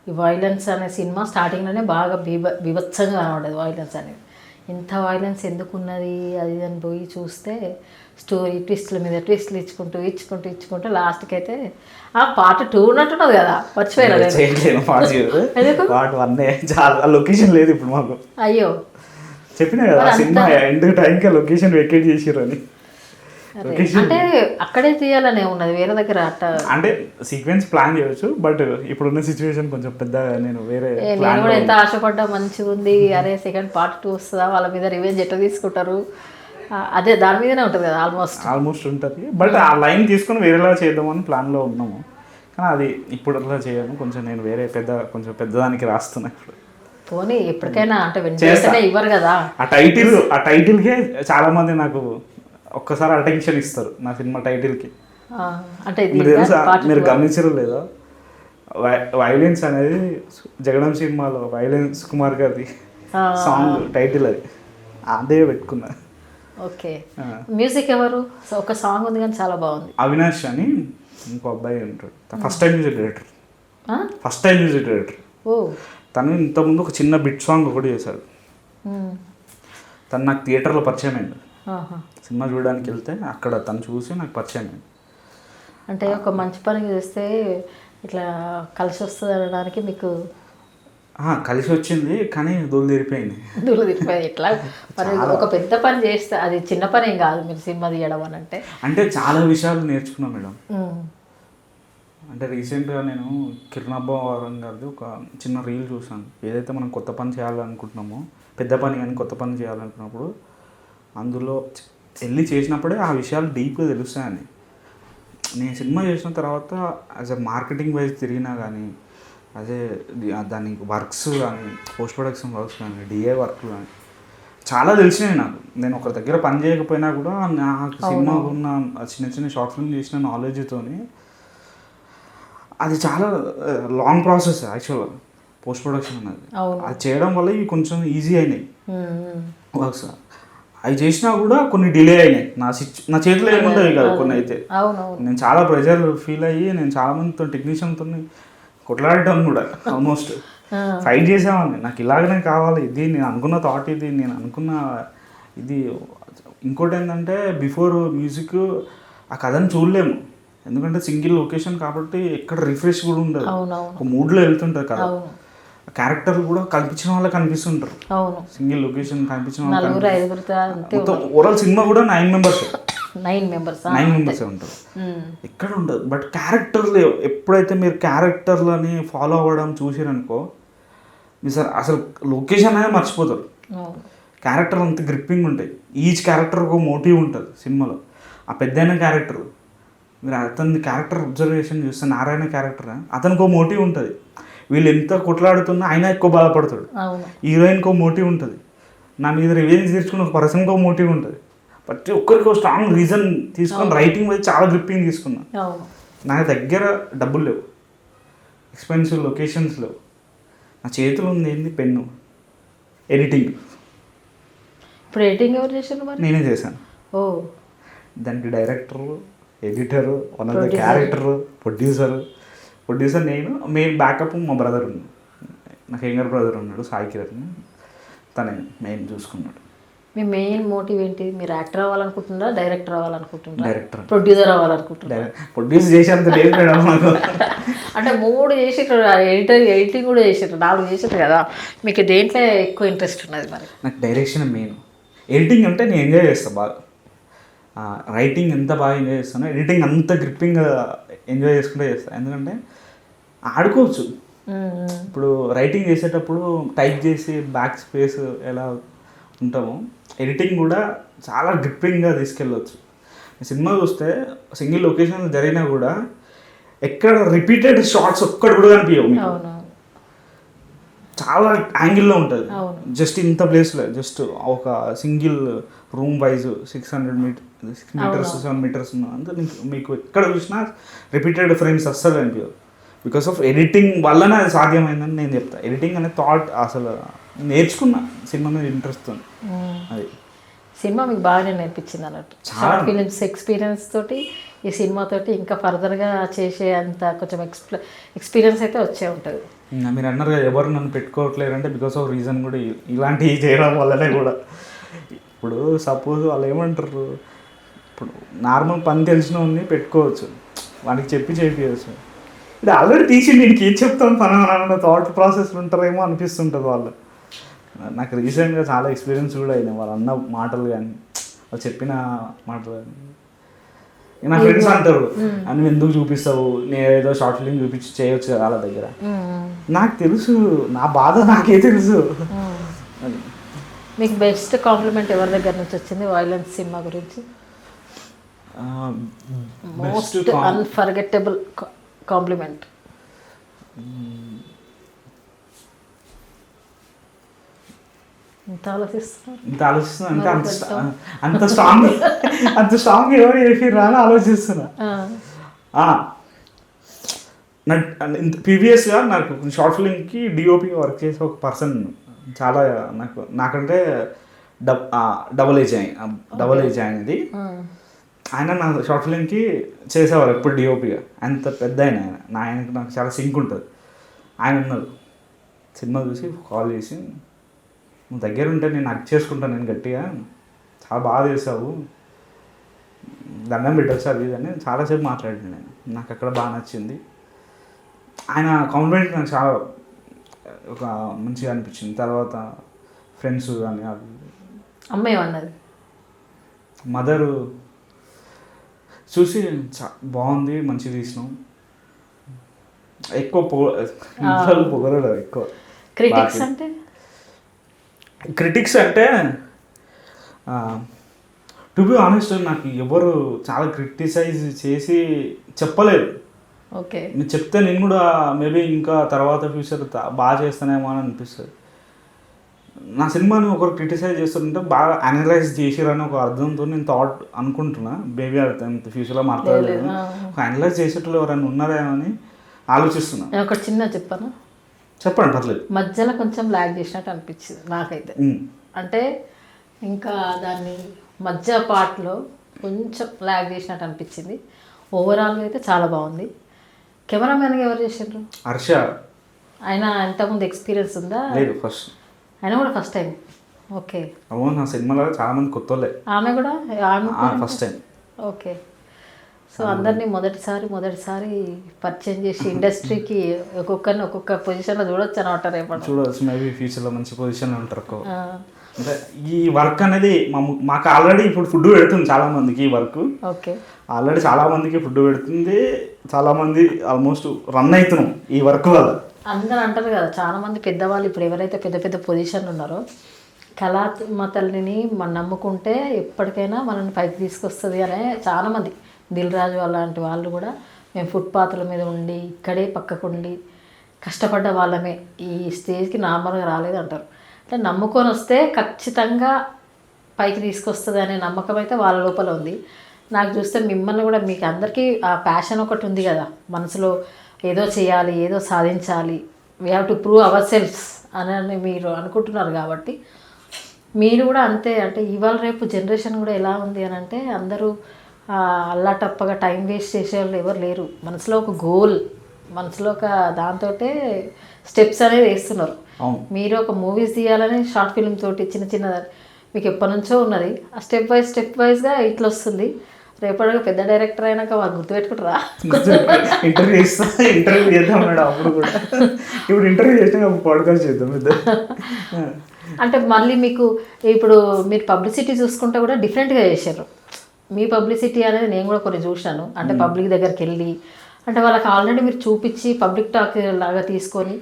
ఈ వైలెన్స్ అనే సినిమా స్టార్టింగ్లోనే బాగా బీభత్సంగా కనబడేది వైలెన్స్ అనేది. ఇంత వైలెన్స్ ఎందుకు ఉన్నది అది అని పోయి చూస్తే స్టోరీ ట్విస్ట్ల మీద ట్విస్ట్లు ఇచ్చుకుంటూ లాస్ట్కి అయితే ఆ పార్ట్ 2 ఉన్నట్టున్నది కదా, మర్చిపోయాను. చేయలేను పార్ట్ 1 చాలా లొకేషన్ లేదు ఇప్పుడు మాకు. అయ్యో చెప్పినా కదా సినిమా ఎండ్ టైంకి లొకేషన్ వెకేట్ చేసిర్రు అని. అంటే అక్కడే తీయాలనే ఉన్నది, వేరే దగ్గర అంటే సీక్వెన్స్ ప్లాన్ చేయవచ్చు, బట్ ఇప్పుడున్న సిచ్యువేషన్ కొంచెం పెద్దగా నేను కూడా ఎంత ఆశపడ్డా మంచిగా ఉంది. అరే సెకండ్ పార్ట్ 2 వస్తుందా, వాళ్ళ మీద రివెంజ్ ఎట్లా తీసుకుంటారు, అదే దాని మీదనే ఉంటుంది కదా ఆల్మోస్ట్ ఉంటుంది. బట్ ఆ లైన్ తీసుకుని వేరేలా చేద్దామని ప్లాన్లో ఉన్నాము, కానీ అది ఇప్పుడు అలా చేయను. కొంచెం నేను వేరే కొంచెం పెద్దదానికి రాస్తున్నా ఇప్పుడు. పోనీ ఎప్పటికైనా అంటే వెంటనే ఇవ్వరు కదా. ఆ టైటిల్కే చాలా మంది నాకు ఒక్కసారి అటెన్షన్ ఇస్తారు నా సినిమా టైటిల్కి. అంటే మీరు గమనించరు లేదా, వైలెన్స్ అనేది జగడం సినిమాలో వైలెన్స్ కుమార్ గారిది సాంగ్ టైటిల్, అది అదే పెట్టుకున్నా. ఓకే, మ్యూజిక్ ఎవరు? ఒక సాంగ్ ఉంది కానీ చాలా బాగుంది. అవినాష్ అని ఇంకో అబ్బాయి ఉంటాడు, ఫస్ట్ టైం మ్యూజిక్ డైరెక్టర్. తను ఇంతకుముందు ఒక చిన్న బిట్ సాంగ్ ఒకటి చేశాడు. తను నాకు థియేటర్లో పరిచయం అయింది. సినిమా చూడడానికి వెళ్తే అక్కడ తను చూసి నాకు పరిచయం అయింది. అంటే ఒక మంచి పని చేస్తే ఇట్లా కలిసి వస్తుంది అనడానికి మీకు కలిసి వచ్చింది, కానీ దూలు తీరిపోయింది. ఇట్లా మరి ఒక పెద్ద పని చేస్తే అది చిన్న పని ఏం కాదు మీరు సినిమా తీయడం అని అంటే చాలా విషయాలు నేర్చుకున్నాం మేడం. అంటే రీసెంట్గా నేను కిరణ్ అబ్బవరం గారిది ఒక చిన్న రీల్ చూసాను. ఏదైతే మనం కొత్త పని చేయాలనుకుంటున్నామో, పెద్ద పని కానీ కొత్త పని చేయాలనుకున్నప్పుడు అందులో వెళ్ళి చేసినప్పుడే ఆ విషయాలు డీప్గా తెలుస్తాయని. నేను సినిమా చేసిన తర్వాత యాజ్ అ మార్కెటింగ్ వైజ్ తిరిగినా కానీ, అదే దాని వర్క్స్ కానీ, పోస్ట్ ప్రొడక్షన్ వర్క్స్ కానీ, డిఏ వర్క్లు కానీ చాలా తెలిసినాయి నాకు. నేను ఒకరి దగ్గర పని చేయకపోయినా కూడా నాకు సినిమాకు ఉన్న చిన్న షార్ట్ ఫిల్మ్ చేసిన నాలెడ్జ్తోని, అది చాలా లాంగ్ ప్రాసెస్ యాక్చువల్గా పోస్ట్ ప్రొడక్షన్ అనేది. అది చేయడం వల్ల ఇవి కొంచెం ఈజీ అయినాయి వర్క్స్. అవి చేసినా కూడా కొన్ని డిలే అయినాయి. నా చేతిలో ఏముంటుంది కదా కొన్ని అయితే. నేను చాలా ప్రెజర్ ఫీల్ అయ్యి నేను చాలా మందితో టెక్నీషియన్తో కొట్లాడటం కూడా ఆల్మోస్ట్ ఫైట్ చేసేవాడిని. నాకు ఇలాగనే కావాలి, ఇది నేను అనుకున్న థాట్, ఇది నేను అనుకున్న ఇది. ఇంకోటి ఏంటంటే బిఫోర్ మ్యూజిక్ ఆ కథను చూడలేము, ఎందుకంటే సింగిల్ లొకేషన్ కాబట్టి ఎక్కడ రిఫ్రెష్ కూడా ఉండదు, ఒక మూడ్లో వెళ్తుంటుంది కదా. క్యారెక్టర్లు కూడా కనిపించిన వాళ్ళకి కనిపిస్తుంటారు. సింగిల్ లొకేషన్ కనిపించిన మొత్తం ఓవరాల్ సినిమా కూడా 9 మెంబర్స్ ఉంటారు, ఎక్కడ ఉండదు. బట్ క్యారెక్టర్లు ఎప్పుడైతే మీరు క్యారెక్టర్లని ఫాలో అవ్వడం చూసారనుకో, మీరు సార్ అసలు లొకేషన్ అనేది మర్చిపోతారు. క్యారెక్టర్లు అంత గ్రిప్పింగ్ ఉంటాయి. ఈచ్ క్యారెక్టర్ ఒక మోటివ్ ఉంటుంది సినిమాలో. ఆ పెద్దయిన క్యారెక్టర్ మీరు అతని క్యారెక్టర్ అబ్జర్వేషన్ చూస్తే, నారాయణ క్యారెక్టర్ అతనికి ఒక మోటివ్ ఉంటుంది. వీళ్ళు ఎంత కొట్లాడుతున్నా ఆయన ఎక్కువ బాధపడతాడు. హీరోయిన్కి ఒక మోటివ్ ఉంటుంది, నా మీద రివెంజ్ తీర్చుకుని ఒక పర్సన్కి ఒక మోటివ్ ఉంటుంది. ప్రతి ఒక్కరికి ఒక స్ట్రాంగ్ రీజన్ తీసుకొని రైటింగ్ మీద చాలా గ్రిప్పింగ్ తీసుకున్నా. నా దగ్గర డబ్బులు లేవు, ఎక్స్పెన్సివ్ లొకేషన్స్ లేవు, నా చేతిలో ఉంది ఏంది పెన్ను, ఎడిటింగ్. ఇప్పుడు ఎడిటింగ్ ఎవరు చేశారు? నేనే చేశాను. దానికి director, editor, one of the character, producer నేను. మెయిన్ బ్యాకప్ మా బ్రదర్ ఉన్నాడు, నాకు యంగర్ బ్రదర్ ఉన్నాడు సాయి కిరణ్, తనే మెయిన్ చూసుకున్నాడు. మీ మెయిన్ మోటివ్ ఏంటి? మీరు యాక్టర్ అవ్వాలనుకుంటున్నారా, డైరెక్టర్ అవ్వాలనుకుంటున్నారా, డైరెక్టర్, ప్రొడ్యూసర్ అవ్వాలనుకుంటున్నారా? ప్రొడ్యూస్ చేసేంత లేదు మేడం నాకు. అంటే 3 చేసేటారు, ఎడిటింగ్ కూడా చేసేటారు, 4 చేసేటారు కదా. మీకు దేంట్లో ఎక్కువ ఇంట్రెస్ట్ ఉన్నది? మరి నాకు డైరెక్షన్ మెయిన్. ఎడిటింగ్ అంటే నేను ఎంజాయ్ చేస్తాను బాగా. రైటింగ్ ఎంత బాగా ఎంజాయ్ చేస్తాను, ఎడిటింగ్ అంత గ్రిప్పింగ్గా ఎంజాయ్ చేసుకుంటే చేస్తాను. ఎందుకంటే ఆడుకోవచ్చు. ఇప్పుడు రైటింగ్ చేసేటప్పుడు టైప్ చేసి బ్యాక్ స్పేస్ ఎలా ఉంటామో, ఎడిటింగ్ కూడా చాలా గ్రిప్పింగ్గా తీసుకెళ్ళవచ్చు. సినిమా చూస్తే సింగిల్ లొకేషన్ జరిగినా కూడా ఎక్కడ రిపీటెడ్ షార్ట్స్ ఒక్కటి కూడా కనిపించవు మీకు. చాలా యాంగిల్లో ఉంటుంది. జస్ట్ ఇంత ప్లేస్లో జస్ట్ ఒక single room wise 600 meters 7 meters అంతా మీకు ఎక్కడ చూసినా రిపీటెడ్ ఫ్రేమ్స్ అస్సలు కనిపించవు. బికాస్ ఆఫ్ ఎడిటింగ్ వల్లనే అది సాధ్యమైందని నేను చెప్తాను. ఎడిటింగ్ అనే థాట్ అసలు నేర్చుకున్నా సినిమా మీద ఇంట్రెస్ట్తో. అది సినిమా మీకు బాగానే నేర్పించింది అన్నట్టు. షార్ట్ ఫిలిమ్స్ ఎక్స్పీరియన్స్ తోటి ఈ సినిమాతోటి ఇంకా ఫర్దర్గా చేసే అంత కొంచెం ఎక్స్పీరియన్స్ అయితే వచ్చే ఉంటుంది. మీరు అన్నారు కదా ఎవరు నన్ను పెట్టుకోవట్లేరు అంటే బికాస్ ఆఫ్ రీజన్ కూడా ఇలాంటివి చేయడం వల్లనే కూడా. ఇప్పుడు సపోజ్ వాళ్ళు ఏమంటారు, ఇప్పుడు నార్మల్ పని తెలిసిన వాడిని పెట్టుకోవచ్చు, వానికి చెప్పి చేయించవచ్చు. ఇది ఆల్రెడీ తీసి నేను ఏం చెప్తాను పని అన్న థాట్ ప్రాసెస్లు ఉంటారేమో అనిపిస్తుంటుంది వాళ్ళు. నాకు రీసెంట్గా చాలా ఎక్స్పీరియన్స్ కూడా అయినాయి వాళ్ళు అన్న మాటలు కానీ వాళ్ళు చెప్పిన మాటలు కానీ. నా ఫ్రెండ్స్ అంటారు అని ఎందుకు చూపిస్తావు, నేను ఏదో షార్ట్ ఫిలిం చూపించి చేయొచ్చు కదా వాళ్ళ దగ్గర. నాకు తెలుసు, నా బాధ నాకే తెలుసు. మీకు బెస్ట్ కాంప్లిమెంట్ ఎవరి దగ్గర నుంచి వచ్చింది వైలెన్స్ సినిమా గురించి? Most unforgettable compliment. ఇంత ఆలోచిస్తున్నా అంత స్ట్రాంగ్ ఎవరు చేసిర్రా అని ఆలోచిస్తున్నా. ప్రీవియస్గా నాకు షార్ట్ ఫిలింకి డిఓపిగా వర్క్ చేసే ఒక పర్సన్ చాలా నాకంటే డబుల్ ఏజ్ అయినది. ఆయన నా షార్ట్ ఫిలింకి చేసేవారు ఎప్పుడు డిఓపిగా. అంత పెద్ద ఆయనకి నాకు చాలా సింక్ ఉంటుంది. ఆయన ఉన్నారు, సినిమా చూసి కాల్ చేసి నువ్వు దగ్గర ఉంటే నేను హక్ చేసుకుంటాను, నేను గట్టిగా చాలా బాగా చేసావు, దండం పెట్టచ్చు అది ఇది అని చాలాసేపు మాట్లాడాను నేను. నాకు అక్కడ బాగా నచ్చింది. ఆయన కాంప్లిమెంట్ నాకు చాలా ఒక మంచిగా అనిపించింది. తర్వాత ఫ్రెండ్స్ కానీ అమ్మాయి అన్నది, మదరు చూసి బాగుంది, మంచిగా తీసినాం. ఎక్కువ పొగరడు ఎక్కువ. క్రిటిక్స్ అంటే టు బి ఆనెస్ట్ నాకు ఎవరు చాలా క్రిటిసైజ్ చేసి చెప్పలేదు. ఓకే, మీరు చెప్తే నేను కూడా మేబీ ఇంకా తర్వాత ఫ్యూచర్ బాగా చేస్తానేమో అని అనిపిస్తుంది. నా సినిమాని ఒకరు క్రిటిసైజ్ చేస్తుంటే బాగా అనలైజ్ చేసిరని ఒక అర్థంతో నేను థాట్ అనుకుంటున్నా. బేబీ అర్థం ఫ్యూచర్లో మాట్లాడలేదు, ఒక అనలైజ్ చేసేటప్పుడు ఎవరైనా ఉన్నారేమో అని ఆలోచిస్తున్నా. ఒక చిన్న చెప్పాను, చెప్పండి పర్లేదు. మధ్యలో కొంచెం ల్యాగ్ చేసినట్టు అనిపించింది నాకైతే. అంటే ఇంకా దాన్ని మధ్య పార్ట్లో కొంచెం ల్యాగ్ చేసినట్టు అనిపించింది. ఓవరాల్గా అయితే చాలా బాగుంది. కెమెరామెన్గా ఎవరు చేసిండ్రు? హర్ష. ఆయన ఇంతకుముందు ఎక్స్పీరియన్స్ ఉందా? లేదు, ఫస్ట్. ఆయన కూడా ఫస్ట్ టైం. ఓకే, అవును. నా సినిమాలో చాలా మంది కొత్త వాళ్ళే. ఆమె కూడా ఫస్ట్ టైం. ఓకే, సో అందరినీ మొదటిసారి పరిచయం చేసి ఇండస్ట్రీకి ఒక్కొక్కరిని ఒక్కొక్క పొజిషన్లో చూడొచ్చు అనమాట. రేపటి చూడవచ్చు, మేబీ ఫ్యూచర్లో మంచి పొజిషన్లో ఉంటారు. అంటే ఈ వర్క్ అనేది మాకు ఆల్రెడీ ఇప్పుడు ఫుడ్ పెడుతుంది చాలా మందికి. ఈ వర్క్ ఓకే, ఆల్రెడీ చాలా మందికి ఫుడ్ పెడుతుంది. చాలా మంది ఆల్మోస్ట్ రన్ అవుతున్నాం ఈ వర్క్ వల్ల. అందరూ అంటారు కదా, చాలా మంది పెద్దవాళ్ళు ఇప్పుడు ఎవరైతే పెద్ద పెద్ద పొజిషన్లు ఉన్నారో, కళాత్మ తల్లిని మనం నమ్ముకుంటే ఎప్పటికైనా మనల్ని పైకి తీసుకొస్తుంది అనే చాలామంది. దిల్ రాజు అలాంటి వాళ్ళు కూడా మేము ఫుట్పాత్ల మీద ఉండి ఇక్కడే పక్కకుండి కష్టపడ్డ వాళ్ళమే ఈ స్టేజ్కి నార్మల్గా రాలేదు అంటారు. అంటే నమ్ముకొని వస్తే ఖచ్చితంగా పైకి తీసుకొస్తుంది అనే నమ్మకం అయితే వాళ్ళ లోపల ఉంది. నాకు చూస్తే మిమ్మల్ని కూడా మీకు అందరికీ ఆ ప్యాషన్ ఒకటి ఉంది కదా, మనసులో ఏదో చేయాలి, ఏదో సాధించాలి, we have to prove our selfs అని మీరు అనుకుంటున్నారు. కాబట్టి మీరు కూడా అంతే. అంటే ఇవాళ రేపు జనరేషన్ కూడా ఎలా ఉంది అని అంటే అందరూ అల్లాటప్పగా టైం వేస్ట్ చేసే వాళ్ళు ఎవరు లేరు. మనసులో ఒక గోల్, మనసులో ఒక దాంతో స్టెప్స్ అనేది వేస్తున్నారు. మీరు ఒక మూవీస్ తీయాలని షార్ట్ ఫిల్మ్ తోటి చిన్న మీకు ఎప్పటి నుంచో ఉన్నది. ఆ స్టెప్ వైజ్గా ఇట్లా వస్తుంది. రేపటిగా పెద్ద డైరెక్టర్ అయినాక వాళ్ళు గుర్తుపెట్టుకుంటారా? ఇంటర్వ్యూ చేద్దాం మేడం. అప్పుడు కూడా ఇప్పుడు ఇంటర్వ్యూ చేసినా పాడ్కాస్ట్ చేద్దాం. అంటే మళ్ళీ మీకు ఇప్పుడు మీరు పబ్లిసిటీ చూసుకుంటే కూడా డిఫరెంట్గా చేశారు. మీ పబ్లిసిటీ అనేది నేను కూడా కొన్ని చూశాను. అంటే పబ్లిక్ దగ్గరికి వెళ్ళి, అంటే వాళ్ళకి ఆల్రెడీ మీరు చూపించి పబ్లిక్ టాక్ లాగా తీసుకొని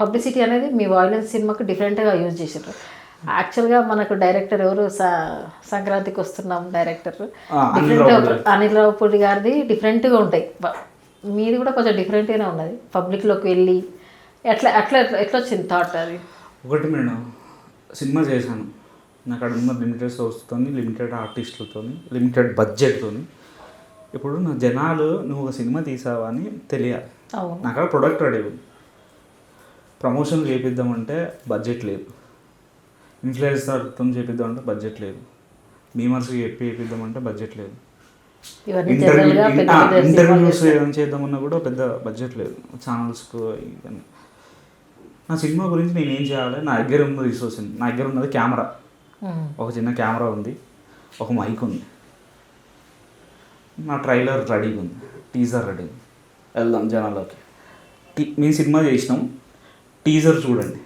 పబ్లిసిటీ అనేది మీ వైలెన్స్ సినిమాకి డిఫరెంట్గా యూజ్ చేశారు. యాక్చువల్గా మనకు డైరెక్టర్ ఎవరు, సంక్రాంతికి వస్తున్నాం డైరెక్టర్ అనిల్ రావుపూడి గారిది డిఫరెంట్గా ఉంటాయి. మీది కూడా కొంచెం డిఫరెంట్గానే ఉన్నది. పబ్లిక్లోకి వెళ్ళి ఎట్లా వచ్చింది థాట్ అది? ఒకటి మేడం, సినిమా చేశాను. నాకు అక్కడ ఉన్న లిమిటెడ్ సోర్స్తో, లిమిటెడ్ ఆర్టిస్టులతో, లిమిటెడ్ బడ్జెట్తో. ఇప్పుడు నా జనాలు నువ్వు ఒక సినిమా తీసావా అని తెలియాలి. నాకు అక్కడ ప్రొడక్ట్ రెడీ ఉంది. ప్రమోషన్ చేపిద్దామంటే బడ్జెట్ లేదు. ఇన్ఫ్లుయెన్సర్తో చేపిద్దామంటే బడ్జెట్ లేదు, మీమర్స్కి చేపిద్దామంటే బడ్జెట్ లేదు, ఇవన్నీ జనరల్గా పెద్ద పెద్ద ఇంటర్వ్యూస్ ఏమైనా చేద్దామన్నా కూడా పెద్ద బడ్జెట్ లేదు, ఛానల్స్కు ఇవన్నీ. నా సినిమా గురించి నేను ఏం చేయాలి, నా దగ్గర ఉన్న రిసోర్స్, నా దగ్గర ఉన్నది కెమెరా, ఒక చిన్న కెమెరా ఉంది, ఒక మైక్ ఉంది, నా ట్రైలర్ రెడీగా ఉంది, టీజర్ రెడీ ఉంది, వెళ్దాం జనాల్లోకి. మీ సినిమా చేసినాం, టీజర్ చూడండి,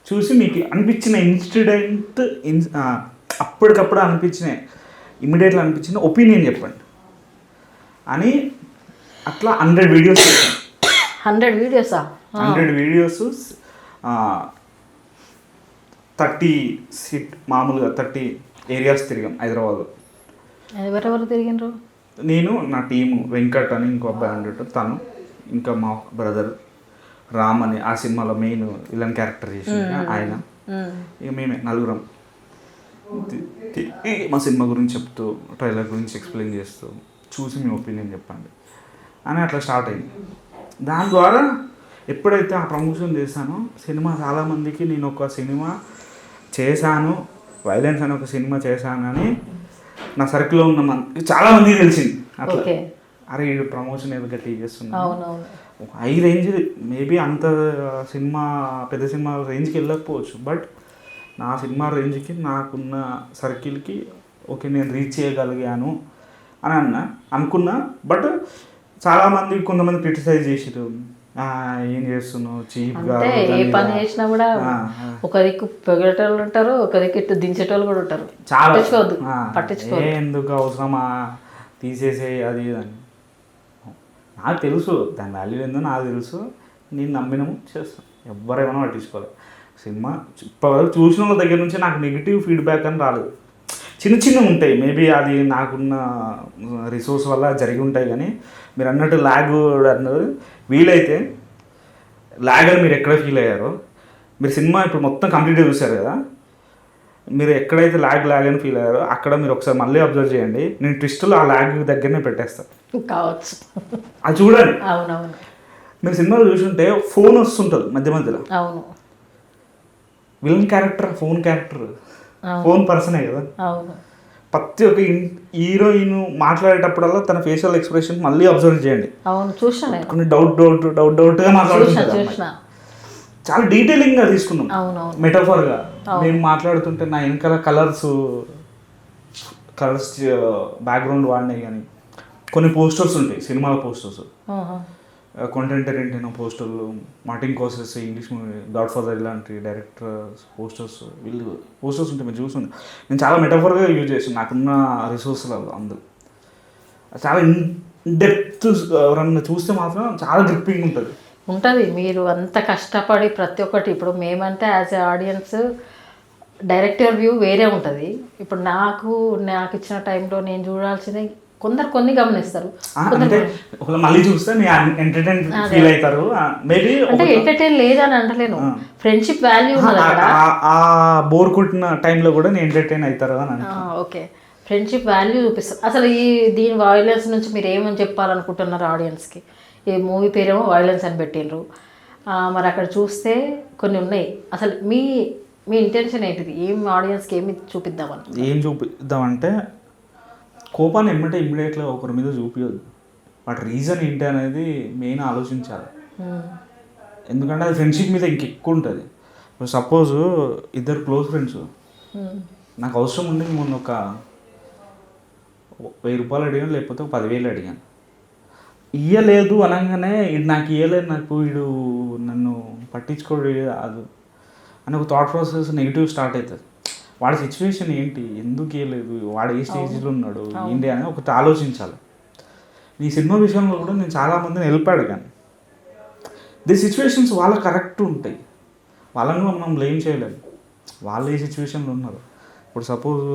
చూసి మీకు అనిపించిన ఇన్సిడెంట్ అప్పటికప్పుడు అనిపించిన ఇమ్మీడియట్గా అనిపించిన ఒపీనియన్ చెప్పండి అని. అట్లా 100 వీడియోస్ చేశాను. 100 వీడియోసా? 100 వీడియోస్, 30 సిట్ మామూలుగా 30 ఏరియాస్ తిరిగాం హైదరాబాద్లో. ఎవరెవరు తిరిగినారు? నేను, నా టీము, వెంకట్ అని ఇంకో అబ్బాయి ఉండేట తను, ఇంకా మా బ్రదర్ రామ్ అని ఆ సినిమాలో మెయిన్ విలన్ క్యారెక్టర్ చేసిన ఆయన, ఇక మేమే నలుగురం మా సినిమా గురించి చెప్తూ, ట్రైలర్ గురించి ఎక్స్ప్లెయిన్ చేస్తూ, చూసి మీ ఒపీనియన్ చెప్పండి అని అట్లా స్టార్ట్ అయింది. దాని ద్వారా ఎప్పుడైతే ఆ ప్రమోషన్ చేశానో సినిమా, చాలామందికి నేను ఒక సినిమా చేశాను, వైలెన్స్ అని ఒక సినిమా చేశాను అని నా సర్కిల్లో ఉన్న చాలామందికి తెలిసింది. అట్లా అరే ఈ ప్రమోషన్ ఏదో గట్టి చేస్తున్నా, హై రేంజ్ మేబీ అంత సినిమా పెద్ద సినిమా రేంజ్కి వెళ్ళకపోవచ్చు, బట్ నా సినిమా రేంజ్కి నాకున్న సర్కిల్కి ఓకే నేను రీచ్ చేయగలిగాను అని అనుకున్నా. బట్ చాలామంది, కొంతమంది క్రిటిసైజ్ చేసారు, ఏం చేస్తున్నావు చీప్గా. ఏ పని చేసినా కూడా ఒక దిక్కు పొగేటోళ్ళు ఉంటారు, ఒక దిక్కు ఇటు దించేటోళ్ళు కూడా ఉంటారు. పట్టించుకోవద్దు, ఎందుకు అవసరమా తీసేసే అది అని. నాకు తెలుసు దాని వాల్యూ ఏందో నాకు తెలుసు, నేను నమ్మినము చేస్తాను, ఎవరేమైనా పట్టించుకోవాలి. సినిమా ఇప్పటివరకు చూసిన వాళ్ళ దగ్గర నుంచి నాకు నెగిటివ్ ఫీడ్బ్యాక్ అని రాలేదు. చిన్న చిన్నవి ఉంటాయి, మేబీ అది నాకున్న రిసోర్స్ వల్ల జరిగి ఉంటాయి. కానీ మీరు అన్నట్టు ల్యాగ్ అన్నది వీలైతే ల్యాగ్ అని మీరు ఎక్కడ ఫీల్ అయ్యారో, మీరు సినిమా ఇప్పుడు మొత్తం కంప్లీట్గా చూసారు కదా, మీరు ఎక్కడైతే ల్యాగ్ అని ఫీల్ అయ్యారో అక్కడ మీరు ఒకసారి మళ్ళీ అబ్జర్వ్ చేయండి. నేను ట్విస్టులు ఆ ల్యాగ్ దగ్గరనే పెట్టేస్తాను కావచ్చు, అది చూడండి. అవునవును, మీరు సినిమాలో చూసుంటే ఫోన్ వస్తుంటుంది మధ్య మధ్యలో. అవును, విలన్ క్యారెక్టర్ ఫోన్ పర్సనే కదా. అవును, ప్రతి ఒక్క హీరోయిన్ మాట్లాడేటప్పుడల్లా తన ఫేషియల్ ఎక్స్ప్రెషన్ మళ్ళీ అబ్జర్వ్ చేయండి. అవును, చూసాను, కొన్ని డౌట్గా మాట్లాడుతుంటారు, చాలా డీటెయిలింగ్గా తీసుకున్నాం. మెటాఫర్గా నేను మాట్లాడుతుంటే నా వెనకాల కలర్స్ బ్యాక్గ్రౌండ్ వాడినాయి. కానీ కొన్ని పోస్టర్స్ ఉంటాయి, సినిమాల పోస్టర్స్, కంటెంటరీ పోస్టర్లు, Martin Scorsese English movie Godfather ఇలాంటి డైరెక్టర్ పోస్టర్స్, వీళ్ళు పోస్టర్స్ ఉంటాయి, మీరు చూస్తుంది. నేను చాలా మెటాఫర్గా యూజ్ చేస్తాను నాకున్న రిసోర్స్లలో. అందరూ చాలా ఇన్ డెప్త్ ఎవరన్నా చూస్తే మాత్రం చాలా గ్రిప్పింగ్ ఉంటుంది. మీరు అంత కష్టపడి ప్రతి ఒక్కటి, ఇప్పుడు మేమంటే as a audience director view వేరే ఉంటుంది. ఇప్పుడు నాకు ఇచ్చిన టైంలో నేను చూడాల్సింది కొన్ని గమనిస్తారు, మళ్ళీ చూస్తే ఎంటర్టైన్ ఫీల్ అవుతారు. మేబీ అంటే ఎంటర్టైన్ లేదని అంటలేను, ఫ్రెండ్షిప్ వాల్యూ ఆ బోర్ కొట్టిన టైంలో కూడా నేను ఎంటర్టైన్ అవుతారు అని. ఓకే, ఫ్రెండ్షిప్ వాల్యూ చూపిస్తారు. అసలు దీని వైలెన్స్ నుంచి మీరు ఏమని చెప్పాలనుకుంటున్నారు ఆడియన్స్కి? ఈ మూవీ పేరేమో వైలెన్స్ అని పెట్టిండ్రు, మరి అక్కడ చూస్తే కొన్ని ఉన్నాయి. అసలు మీ ఇంటెన్షన్ ఏంటిది? ఆడియన్స్కి ఏమి చూపిద్దామని? ఏం చూపిద్దామంటే కోపాన్ని ఇమ్మీడియట్గా ఒకరి మీద చూపించద్దు, వాటి రీజన్ ఏంటి అనేది మెయిన్ ఆలోచించాలి. ఎందుకంటే అది ఫ్రెండ్షిప్ మీద ఇంకెక్కువ ఉంటుంది. ఇప్పుడు సపోజ్ ఇద్దరు క్లోజ్ ఫ్రెండ్స్, నాకు అవసరం ఉండి మొన్న ఒక 1000 రూపాయలు అడిగాను, లేకపోతే ఒక 10,000 అడిగాను, ఇయ్యలేదు అనగానే నాకు ఇయ్యలేదు, నాకు వీడు నన్ను పట్టించుకోడు అది అని ఒక థాట్ ప్రాసెస్ నెగిటివ్ స్టార్ట్ అవుతుంది. వాడి సిచ్యువేషన్ ఏంటి, ఎందుకు ఇవ్వలేదు, వాడు ఏ స్టేజ్లో ఉన్నాడు ఏంటి అని ఒకటి ఆలోచించాలి. ఈ సినిమా విషయంలో కూడా నేను చాలామందిని వెళ్ళిపోయాడు, కానీ దీని సిచ్యువేషన్స్ వాళ్ళకి కరెక్ట్ ఉంటాయి, వాళ్ళని మనం బ్లేమ్ చేయలేము, వాళ్ళు ఏ సిచ్యువేషన్లో ఉన్నారు. ఇప్పుడు సపోజ్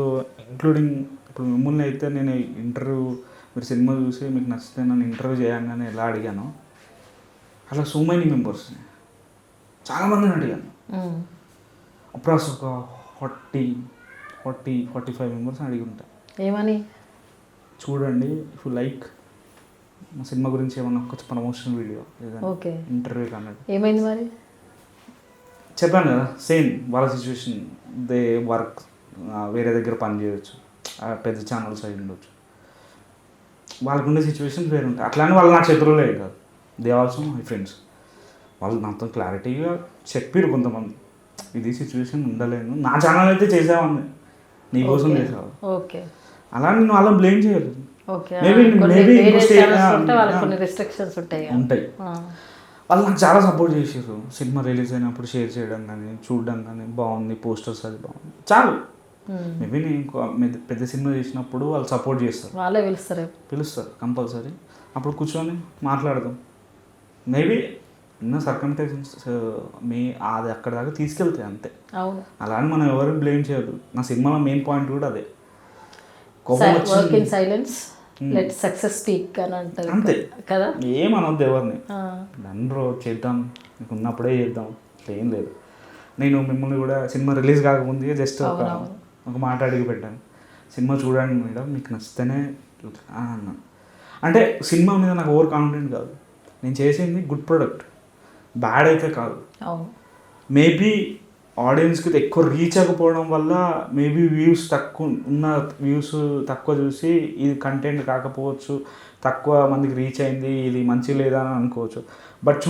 ఇంక్లూడింగ్ ఇప్పుడు మిమ్మల్ని అయితే నేను ఇంటర్వ్యూ, మీరు సినిమా చూసి మీకు నచ్చితే నన్ను ఇంటర్వ్యూ చేయగానే ఎలా అడిగాను, అట్లా సో మెనీ మెంబర్స్ చాలామందిని అడిగాను. అప్పుడు ఒక 45 మెంబర్స్ అడిగి ఉంటా. ఏమని? చూడండి, ఇఫ్ లైక్ మా సినిమా గురించి ఏమన్నా ఒక ప్రమోషన్ వీడియో లేదా ఇంటర్వ్యూ అన్నట్టు. ఏమైంది మరి? చెప్పాను కదా సేమ్ వాళ్ళ సిచ్యువేషన్. దే వర్క్ వేరే దగ్గర పని చేయొచ్చు, పెద్ద ఛానల్స్ అయి ఉండొచ్చు, వాళ్ళకు ఉండే సిచ్యువేషన్స్ వేరే ఉంటాయి. అట్లానే వాళ్ళు నా శత్రువులే కాదు, దే ఆల్సో మై ఫ్రెండ్స్. వాళ్ళు నాతో క్లారిటీగా చెప్పారు కొంతమంది, ఇది సిచ్యువేషన్ ఉండలేను, నా ఛానల్ అయితే చేసేవాడిని, నీకోసం చేసేవాళ్ళు. ఓకే, అలా నేను వాళ్ళని బ్లేమ్ చేయలేదు. ఓకే. మేబీ రిస్ట్రిక్షన్స్ ఉంటాయి. వాళ్ళు నాకు చాలా సపోర్ట్ చేసారు. సినిమా రిలీజ్ అయినప్పుడు షేర్ చేయడం కానీ, చూడడం కానీ, బాగుంది పోస్టర్స్, అది బాగుంది చాలు. మేబీ నేను పెద్ద సినిమా చేసినప్పుడు వాళ్ళు సపోర్ట్ చేస్తారు, వాళ్ళే పిలుస్తారు కంపల్సరీ. అప్పుడు కూర్చొని మాట్లాడదాం. మేబీ ఉన్న సర్కమ్స్టెన్సెస్ అది అక్కడ దాకా తీసుకెళ్తాయి అంతే. అవును, అలా అని మనం ఎవరిని బ్లేమ్ చేయదు. నా సినిమాలో మెయిన్ పాయింట్ కూడా అదే, work in silence let success speak అని అంటారు అంతే కదా. ఏమనొద్దు ఎవరిని, నన్ను చేద్దాం, నీకు ఉన్నప్పుడే చేద్దాం, ఏం లేదు. నేను మిమ్మల్ని కూడా సినిమా రిలీజ్ కాకముందే జస్ట్ ఒక మాట అడిగి పెట్టాను, సినిమా చూడండి మేడం, మీకు నచ్చితేనే అన్నాను. అంటే సినిమా మీద నాకు ఓవర్ కాన్ఫిడెంట్ కాదు, నేను చేసింది గుడ్ ప్రొడక్ట్, బ్యాడ్ అయితే కాదు. మేబీ ఆడియన్స్కి ఎక్కువ రీచ్ అవ్వకపోవడం వల్ల మేబీ వ్యూస్ తక్కువ చూసి ఇది కంటెంట్ కాకపోవచ్చు, తక్కువ మందికి రీచ్ అయింది, ఇది మంచి లేదా అని అనుకోవచ్చు. బట్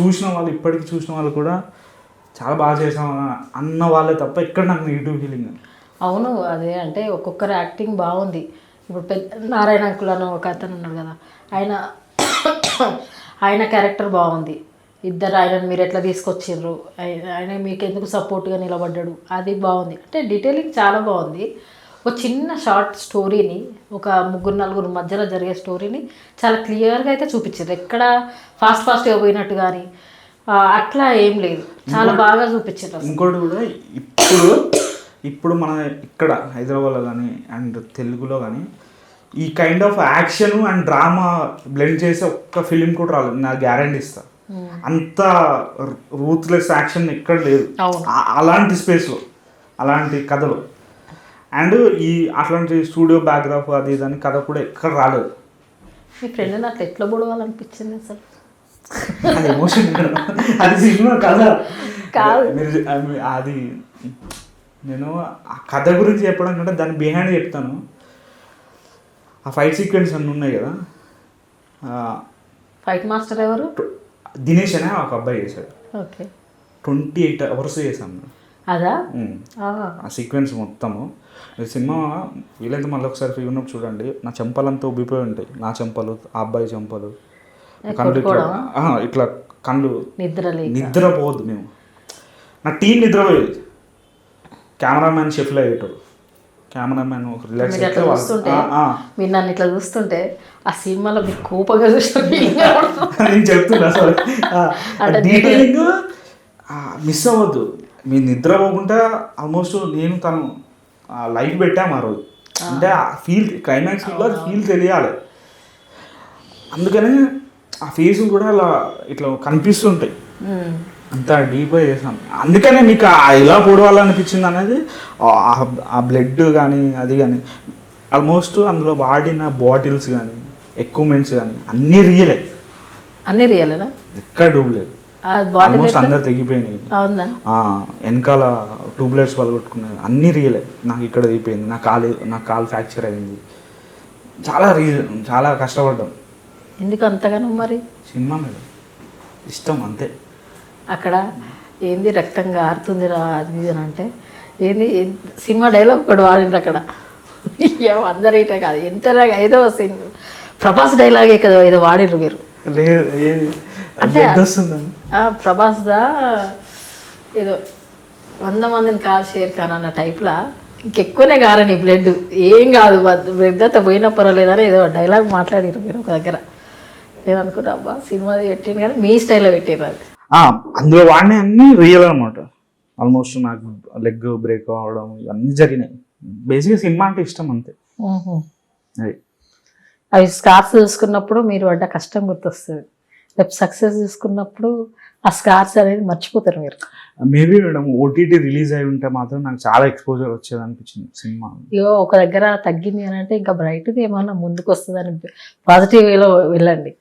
ఇప్పటికీ చూసిన వాళ్ళు కూడా చాలా బాగా చేసామని అన్న వాళ్ళే తప్ప ఎక్కడ నాకు నెగిటివ్ ఫీలింగ్. అవును, అదే అంటే ఒక్కొక్కరు యాక్టింగ్ బాగుంది. ఇప్పుడు నారాయణ అంకుల్ అని ఒక అతను ఉన్నాడు కదా, ఆయన క్యారెక్టర్ బాగుంది. ఇద్దరు ఆయనను మీరు ఎట్లా తీసుకొచ్చిర్రు, ఆయన మీకు ఎందుకు సపోర్ట్గా నిలబడ్డాడు, అది బాగుంది. అంటే డీటెయిలింగ్ చాలా బాగుంది. ఒక చిన్న షార్ట్ స్టోరీని, ఒక 3-4 మధ్యలో జరిగే స్టోరీని చాలా క్లియర్గా అయితే చూపించారు. ఎక్కడ ఫాస్ట్గా పోయినట్టు కానీ అట్లా ఏం లేదు, చాలా బాగా చూపించారు. ఇంకోటి కూడా ఇప్పుడు మన ఇక్కడ హైదరాబాద్లో కానీ అండ్ తెలుగులో కానీ ఈ kind of action and drama blend చేసే ఒక్క ఫిలిం కూడా రాలేదు, నా గ్యారంటీ ఇస్తా. అంత రూత్లెస్ యాక్షన్ ఎక్కడ లేదు అలాంటి స్పేస్లో, అలాంటి కథలో. అండ్ అట్లాంటి స్టూడియో బ్యాక్గ్రాఫ్ అది ఇదని కథ కూడా ఎక్కడ రాలేదు. మీ ఫ్రెండ్ అట్లా ఎట్లా పొడవాలనిపించింది అసలు? అది ఎమోషన్, అది సినిమా కథ కాదు. అది నేను ఆ కథ గురించి చెప్పడం కంటే దాని బిహైండ్ చెప్తాను. ఆ ఫైట్ సీక్వెన్స్ అన్నీ ఉన్నాయి కదా, ఫైట్ మాస్టర్ ఎవరు? దినేష్ అనే ఒక అబ్బాయి చేశాడు. ఓకే, 28 hours చేశాను అదా ఆ సీక్వెన్స్ మొత్తము. సినిమా వీలైతే మళ్ళీ ఒకసారి ఫ్రీ ఉన్నప్పుడు చూడండి. నా చెంపలంతా ఉబ్బిపోయి ఉంటాయి, నా చెంపలు, ఆ అబ్బాయి చెంపలు, కళ్ళు ఇట్లా కళ్ళు నిద్రపోవద్దు. మేము నా టీం నిద్రపోయేది, కెమెరామ్యాన్ షెఫ్లు అయ్యేటారు, కెమెరామ్యాన్ ఒక రిలాక్స్ అయితే మీరు నన్ను ఇట్లా చూస్తుంటే ఆ సినిమాలో మీకు కోపంగా నేను చెప్తున్నా అసలు డీటెయిలింగ్ మిస్ అవ్వద్దు. మీరు నిద్రపోకుండా ఆల్మోస్ట్ నేను తను లైట్ పెట్టాము ఆ రోజు. అంటే ఆ క్లైమాక్స్లో ఫీల్ తెలియాలి, అందుకనే ఆ ఫేస్ కూడా అలా ఇట్లా కనిపిస్తుంటాయి, అంత డీప్గా చేసాను. అందుకనే మీకు ఎలా పొడవాలనిపించింది అనేది ఆ బ్లడ్ కానీ అది కానీ ఆల్మోస్ట్ అందులో వాడిన బాటిల్స్ కానీ ఎక్విప్మెంట్స్ కానీ అన్నీ రియలే. ఎక్కడ డూబ్లేదు, ఆల్మోస్ట్ అందరు తెగిపోయినాయి. వెనకాల ట్యూబ్లైట్స్ పగలగొట్టుకున్నాయి, అన్నీ రియలే. నాకు ఇక్కడ తెగిపోయింది, నా కాలు ఫ్రాక్చర్ అయింది. చాలా కష్టపడ్డాం. ఎందుకు అంతగానో మరి? సినిమా మీద ఇష్టం అంతే. అక్కడ ఏంది రక్తంగా ఆరుతుంది రా అది అని అంటే ఏంది సినిమా డైలాగ్ కూడా వాడిండ్రు అక్కడ. అందరూ ఇటే కాదు, ఎంతలాగా ఏదో సినిమా ప్రభాస్ డైలాగే కదా ఏదో వాడిండ్రు మీరు. అంటే ప్రభాస్ దా ఏదో 100 మందిని కాదు షేర్ ఖాన్ అన్న టైప్లా ఇంకెక్కువనే కారని బ్లడ్ ఏం కాదు, బ్లడ్ అంతా పోయినా పర్వాలేదని ఏదో డైలాగ్ మాట్లాడారు మీరు ఒక దగ్గర. నేను అనుకున్నా అబ్బా సినిమా పెట్టింది కానీ మీ స్టైల్లో పెట్టారు. అది అందులో వాడినే అన్నీ రియల్ అనమాట. ఆల్మోస్ట్ నాకు లెగ్ బ్రేక్ అవడం ఇవన్నీ జరిగినాయి. బేసిక్గా సినిమా అంటే ఇష్టం అంతే. అది అవి స్కార్స్ చూసుకున్నప్పుడు మీరు పడ్డ కష్టం గుర్తొస్తుంది, రేపు సక్సెస్ చూసుకున్నప్పుడు ఆ స్కార్స్ అనేది మర్చిపోతారు మీరు. మేబీ మేడం ఓటీటీ రిలీజ్ అయి ఉంటే మాత్రం నాకు చాలా ఎక్స్పోజర్ వచ్చేది అనిపించింది సినిమా. ఇగో ఒక దగ్గర తగ్గింది అని అంటే ఇంకా బ్రైట్ది ఏమన్నా ముందుకు వస్తుందని పాజిటివ్ వేలో వెళ్ళండి.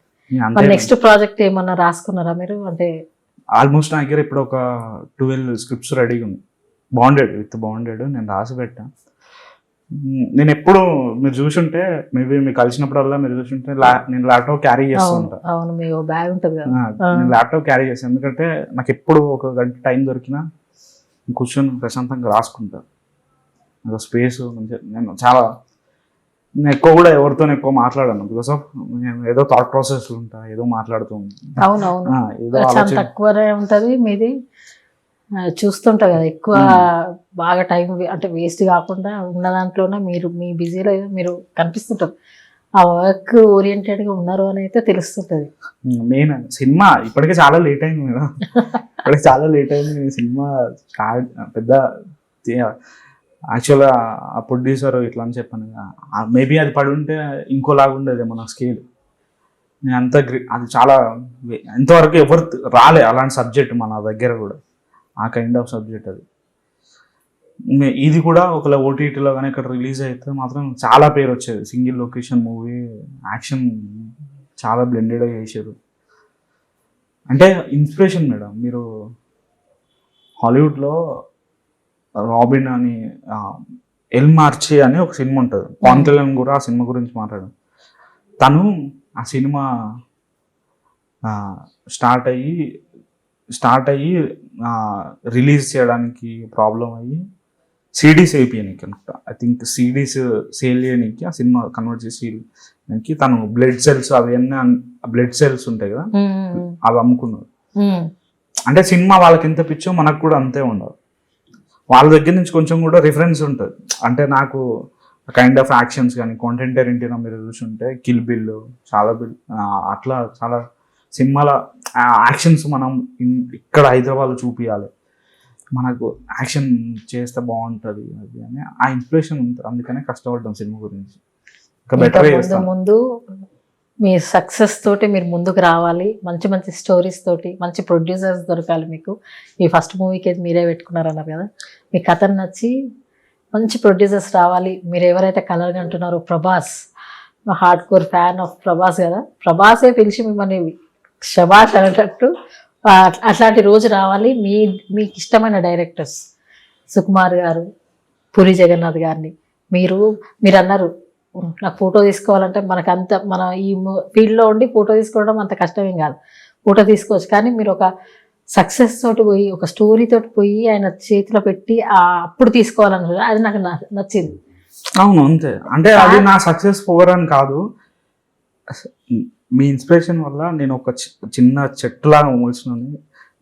నెక్స్ట్ ప్రాజెక్ట్ ఏమన్నా రాసుకున్నారా మీరు? అంటే ఆల్మోస్ట్ నా దగ్గర ఇప్పుడు ఒక 12 స్క్రిప్ట్స్ రెడీగా ఉంది. బాండెడ్ నేను రాసి పెట్టా. నేను ఎప్పుడు మీరు చూసుంటే మేబీ మీకు కలిసినప్పుడల్లా మీరు చూసుంటే నేను ల్యాప్టాప్ క్యారీ చేస్తూ ఉంటా. అవును, మీ బ్యాగ్ ఉంటుంది కదా. నేను ల్యాప్టాప్ క్యారీ చేస్తాను, ఎందుకంటే నాకు ఎప్పుడు ఒక గంట టైం దొరికినా కూర్చొని ప్రశాంతంగా రాసుకుంటా. నాకు స్పేస్ నేను ఎక్కువ కూడా ఎవరితో ఎక్కువ మాట్లాడాను, బికాస్ ఆఫ్ నేను ఏదో థాట్ ప్రాసెస్ ఉంటా, ఏదో మాట్లాడుతూ అవునవును, చాలా తక్కువనే ఉంటుంది మీది. చూస్తుంటా కదా, ఎక్కువ బాగా టైం అంటే వేస్ట్ కాకుండా ఉన్న దాంట్లోనే మీరు మీ బిజీలో మీరు కనిపిస్తుంటారు. ఆ వర్క్ ఓరియంటెడ్గా ఉన్నారు అని అయితే తెలుస్తుంటుంది. మెయిన్ సినిమా ఇప్పటికే చాలా లేట్ అయింది కదా, ఇప్పటికే చాలా లేట్ అయింది సినిమా స్టార్ట్. పెద్ద యాక్చువల్గా ఆ ప్రొడ్యూసర్ ఇట్లా అని చెప్పాను, మేబీ అది పడి ఉంటే ఇంకోలాగా ఉండేది మన స్కేల్. నేను అది చాలా ఎంతవరకు ఎవరు రాలే అలాంటి సబ్జెక్ట్ మన దగ్గర కూడా, ఆ కైండ్ ఆఫ్ సబ్జెక్ట్ అది. ఇది కూడా ఒకవేళ ఓటీటీలో కానీ ఇక్కడ రిలీజ్ అయితే మాత్రం చాలా పేరు వచ్చేది. సింగిల్ లొకేషన్ మూవీ, యాక్షన్ చాలా బ్లెండెడ్గా చేశారు. అంటే ఇన్స్పిరేషన్ మేడం. మీరు హాలీవుడ్లో రాబిన్ అని ఎల్ మార్చి అని ఒక సినిమా ఉంటుంది, పవన్ కళ్యాణ్ కూడా ఆ సినిమా గురించి మాట్లాడాడు. తను ఆ సినిమా స్టార్ట్ అయ్యి రిలీజ్ చేయడానికి ప్రాబ్లం అయ్యి సిడీస్ అయిపోయానికి అనుకుంటా. ఐ థింక్ సిడీస్ సేల్ చేయడానికి ఆ సినిమా కన్వర్ట్ చేసి తను బ్లడ్ సెల్స్ అవన్నీ బ్లడ్ సెల్స్ ఉంటాయి కదా అవి అమ్ముకున్నారు. అంటే సినిమా వాళ్ళకి ఎంత పిచ్చో మనకు కూడా అంతే ఉండదు. వాళ్ళ దగ్గర నుంచి కొంచెం కూడా రిఫరెన్స్ ఉంటుంది. అంటే నాకు కైండ్ ఆఫ్ యాక్షన్స్ కానీ కాంటెంట్ ఏంటినా మీరు చూసుంటే కిల్ బిల్, అట్లా చాలా సినిమాల యాక్షన్స్ మనం ఇక్కడ హైదరాబాద్లో చూపించాలి, మనకు యాక్షన్ చేస్తే బాగుంటుంది అది అని ఆ ఇన్స్పిరేషన్ ఉంటుంది. అందుకనే కష్టపడ్డాం సినిమా గురించి. ఇంకా బెటర్ ముందు మీ సక్సెస్ తోటి మీరు ముందుకు రావాలి, మంచి మంచి స్టోరీస్ తోటి మంచి ప్రొడ్యూసర్స్ దొరకాలి మీకు. ఈ ఫస్ట్ మూవీకి మీరే పెట్టుకున్నారన్నారు కదా, మీ కథను నచ్చి మంచి ప్రొడ్యూసర్స్ రావాలి. మీరు ఎవరైతే కలర్గా అంటున్నారో Prabhas, hard core fan of Prabhas కదా, ప్రభాసే పిలిచి మిమ్మల్ని శబాష్ అనేటట్టు అట్లాంటి రోజు రావాలి. మీకు ఇష్టమైన డైరెక్టర్స్ సుకుమార్ గారు, పూరి జగన్నాథ్ గారిని మీరు అన్నారు నాకు ఫోటో తీసుకోవాలంటే మన ఈ ఫీల్డ్లో ఉండి ఫోటో తీసుకోవడం అంత కష్టమేం కాదు, ఫోటో తీసుకోవచ్చు. కానీ మీరు ఒక సక్సెస్ తోటి పోయి ఒక స్టోరీ తోటి పోయి ఆయన చేతిలో పెట్టి అప్పుడు తీసుకోవాలన్నారు, అది నాకు నచ్చింది. అవును అంతే. అంటే అది నా సక్సెస్ పోవరని కాదు, మీ ఇన్స్పిరేషన్ వల్ల నేను ఒక చిన్న చెట్టులాగా మోల్చినాను,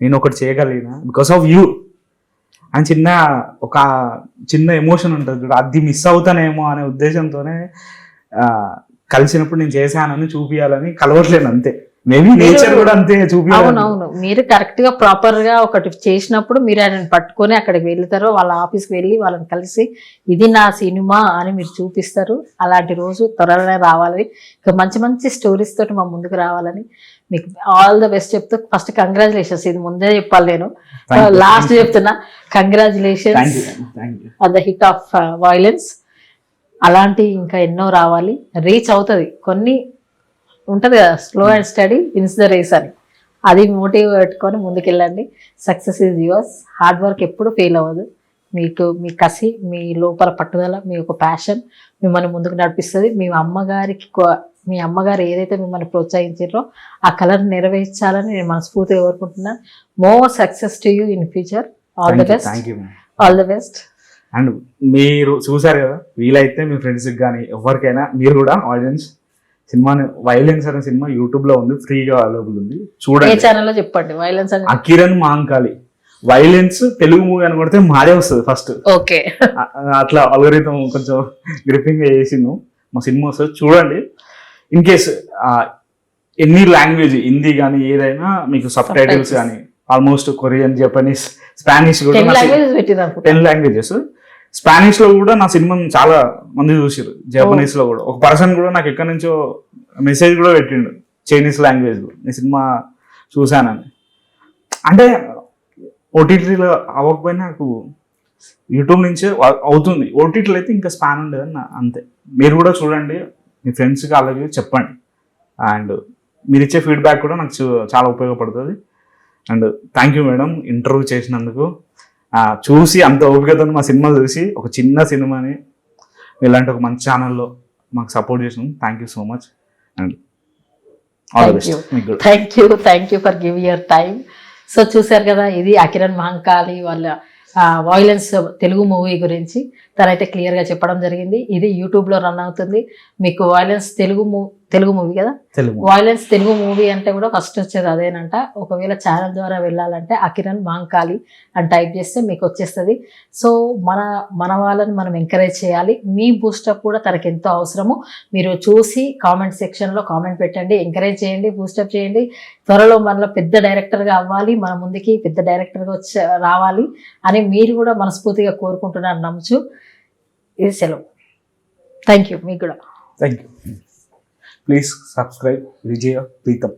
నేను ఒకటి చేయగలిగిన బికాస్ ఆఫ్ యూ అని ఒక చిన్న ఎమోషన్ ఉంటుంది, అది మిస్ అవుతానేమో అనే ఉద్దేశంతోనే కలిసినప్పుడు నేను చేశానని చూపించాలని కలవట్లేను అంతే. మేబీ నేచర్ కూడా అంతే చూపించాలి. అవునవును, మీరు కరెక్ట్ గా ప్రాపర్ గా ఒకటి చేసినప్పుడు మీరు ఆయనను పట్టుకొని అక్కడికి వెళ్తారు, వాళ్ళ ఆఫీస్కి వెళ్ళి వాళ్ళని కలిసి ఇది నా సినిమా అని మీరు చూపిస్తారు. అలాంటి రోజు త్వరలోనే రావాలి. ఇంకా మంచి మంచి స్టోరీస్ తోటి మా ముందుకు రావాలని మీకు ఆల్ ద బెస్ట్ చెప్తూ ఫస్ట్ కంగ్రాచులేషన్స్. ఇది ముందే చెప్పాలి, నేను లాస్ట్ చెప్తున్నా congratulations on the hit of violence. అలాంటి ఇంకా ఎన్నో రావాలి, రీచ్ అవుతుంది. కొన్ని ఉంటుంది కదా slow and steady wins the race అని, అది మోటివ్ పెట్టుకొని ముందుకెళ్ళండి. Success is yours. Hard work ఎప్పుడు ఫెయిల్ అవ్వదు. మీ కసి, మీ లోపల పట్టుదల, మీ యొక్క ప్యాషన్ మిమ్మల్ని ముందుకు నడిపిస్తుంది. మీ అమ్మగారు ఏదైతే మిమ్మల్ని ప్రోత్సహించారో ఆ కలర్ నెరవేర్చాలని నేను మనస్ఫూర్తిగా కోరుకుంటున్నాను. More success to you in future. All the best, all the best. And మీరు చూసారు కదా, వీలైతే మీ ఫ్రెండ్స్కి కానీ ఎవరికైనా మీరు కూడా ఆడియన్స్ సినిమాని వైలెన్స్ అనే సినిమా యూట్యూబ్ లో ఉంది, ఫ్రీగా అవైలబుల్ ఉంది, చూడండి. ఛానల్లో చెప్పండి. వైలెన్స్ అని అకిరణ్ మాంకాళి వైలెన్స్ తెలుగు మూవీ అని కొడితే మాదే వస్తుంది ఫస్ట్. ఓకే, అట్లా అల్గోరిథం కొంచెం గ్రిప్పింగ్ గా చేసిండు. మా సినిమా వస్తుంది, చూడండి. In case any language, Hindi కానీ ఏదైనా మీకు సబ్ టైటిల్స్ కానీ ఆల్మోస్ట్ కొరియన్, జపనీస్, స్పానిష్ కూడా 10 లాంగ్వేజెస్. స్పానిష్ లో కూడా నా సినిమాని చాలా మంది చూసారు, జపనీస్ లో కూడా. ఒక పర్సన్ కూడా నాకు ఎక్కడి నుంచో మెసేజ్ కూడా పెట్టిండు చైనీస్ లాంగ్వేజ్ లో, నీ సినిమా చూశానని. అంటే ఓటీటీలో అవ్వకపోయినా నాకు యూట్యూబ్ నుంచే అవుతుంది. ఓటీటీలో అయితే ఇంకా స్పాన్ ఉండేదని అంతే. మీరు కూడా చూడండి, మీ ఫ్రెండ్స్కి అలాగే చెప్పండి. అండ్ మీరు ఇచ్చే ఫీడ్బ్యాక్ కూడా నాకు చాలా ఉపయోగపడుతుంది. And thank you madam interview చేసినందుకు. చూసి అంత ఓపికతో మా సినిమా చూసి ఒక చిన్న సినిమాని ఇలాంటి ఒక మంచి ఛానల్లో మాకు సపోర్ట్ చేసినాం. Thank you so much and all the best మీకు. Thank you for give your time. So చూశారు కదా, ఇది అకిరణ్ మహంకాళి వాళ్ళ వాయిలెన్స్ తెలుగు మూవీ గురించి తనైతే క్లియర్గా చెప్పడం జరిగింది. ఇది యూట్యూబ్లో రన్ అవుతుంది. మీకు వాయిలెన్స్ తెలుగు మూవీ కదా, వాయిలెన్స్ తెలుగు మూవీ అంటే కూడా ఫస్ట్ వచ్చేది అదేనంట. ఒకవేళ ఛానల్ ద్వారా వెళ్ళాలంటే అకిరణ్ మహంకాళి అని టైప్ చేస్తే మీకు వచ్చేస్తుంది. సో మన వాళ్ళని మనం ఎంకరేజ్ చేయాలి. మీ బూస్టప్ కూడా తనకి ఎంతో అవసరము. మీరు చూసి కామెంట్ సెక్షన్లో కామెంట్ పెట్టండి, ఎంకరేజ్ చేయండి, బూస్టప్ చేయండి. త్వరలో మనలో పెద్ద డైరెక్టర్గా అవ్వాలి, మన ముందుకి పెద్ద డైరెక్టర్గా రావాలి అని మీరు కూడా మనస్ఫూర్తిగా కోరుకుంటున్నారు నమ్ముచు. ఇది సెలవు. Thank you. మీకు కూడా thank you. Please subscribe Vijaya Preetham.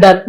Done.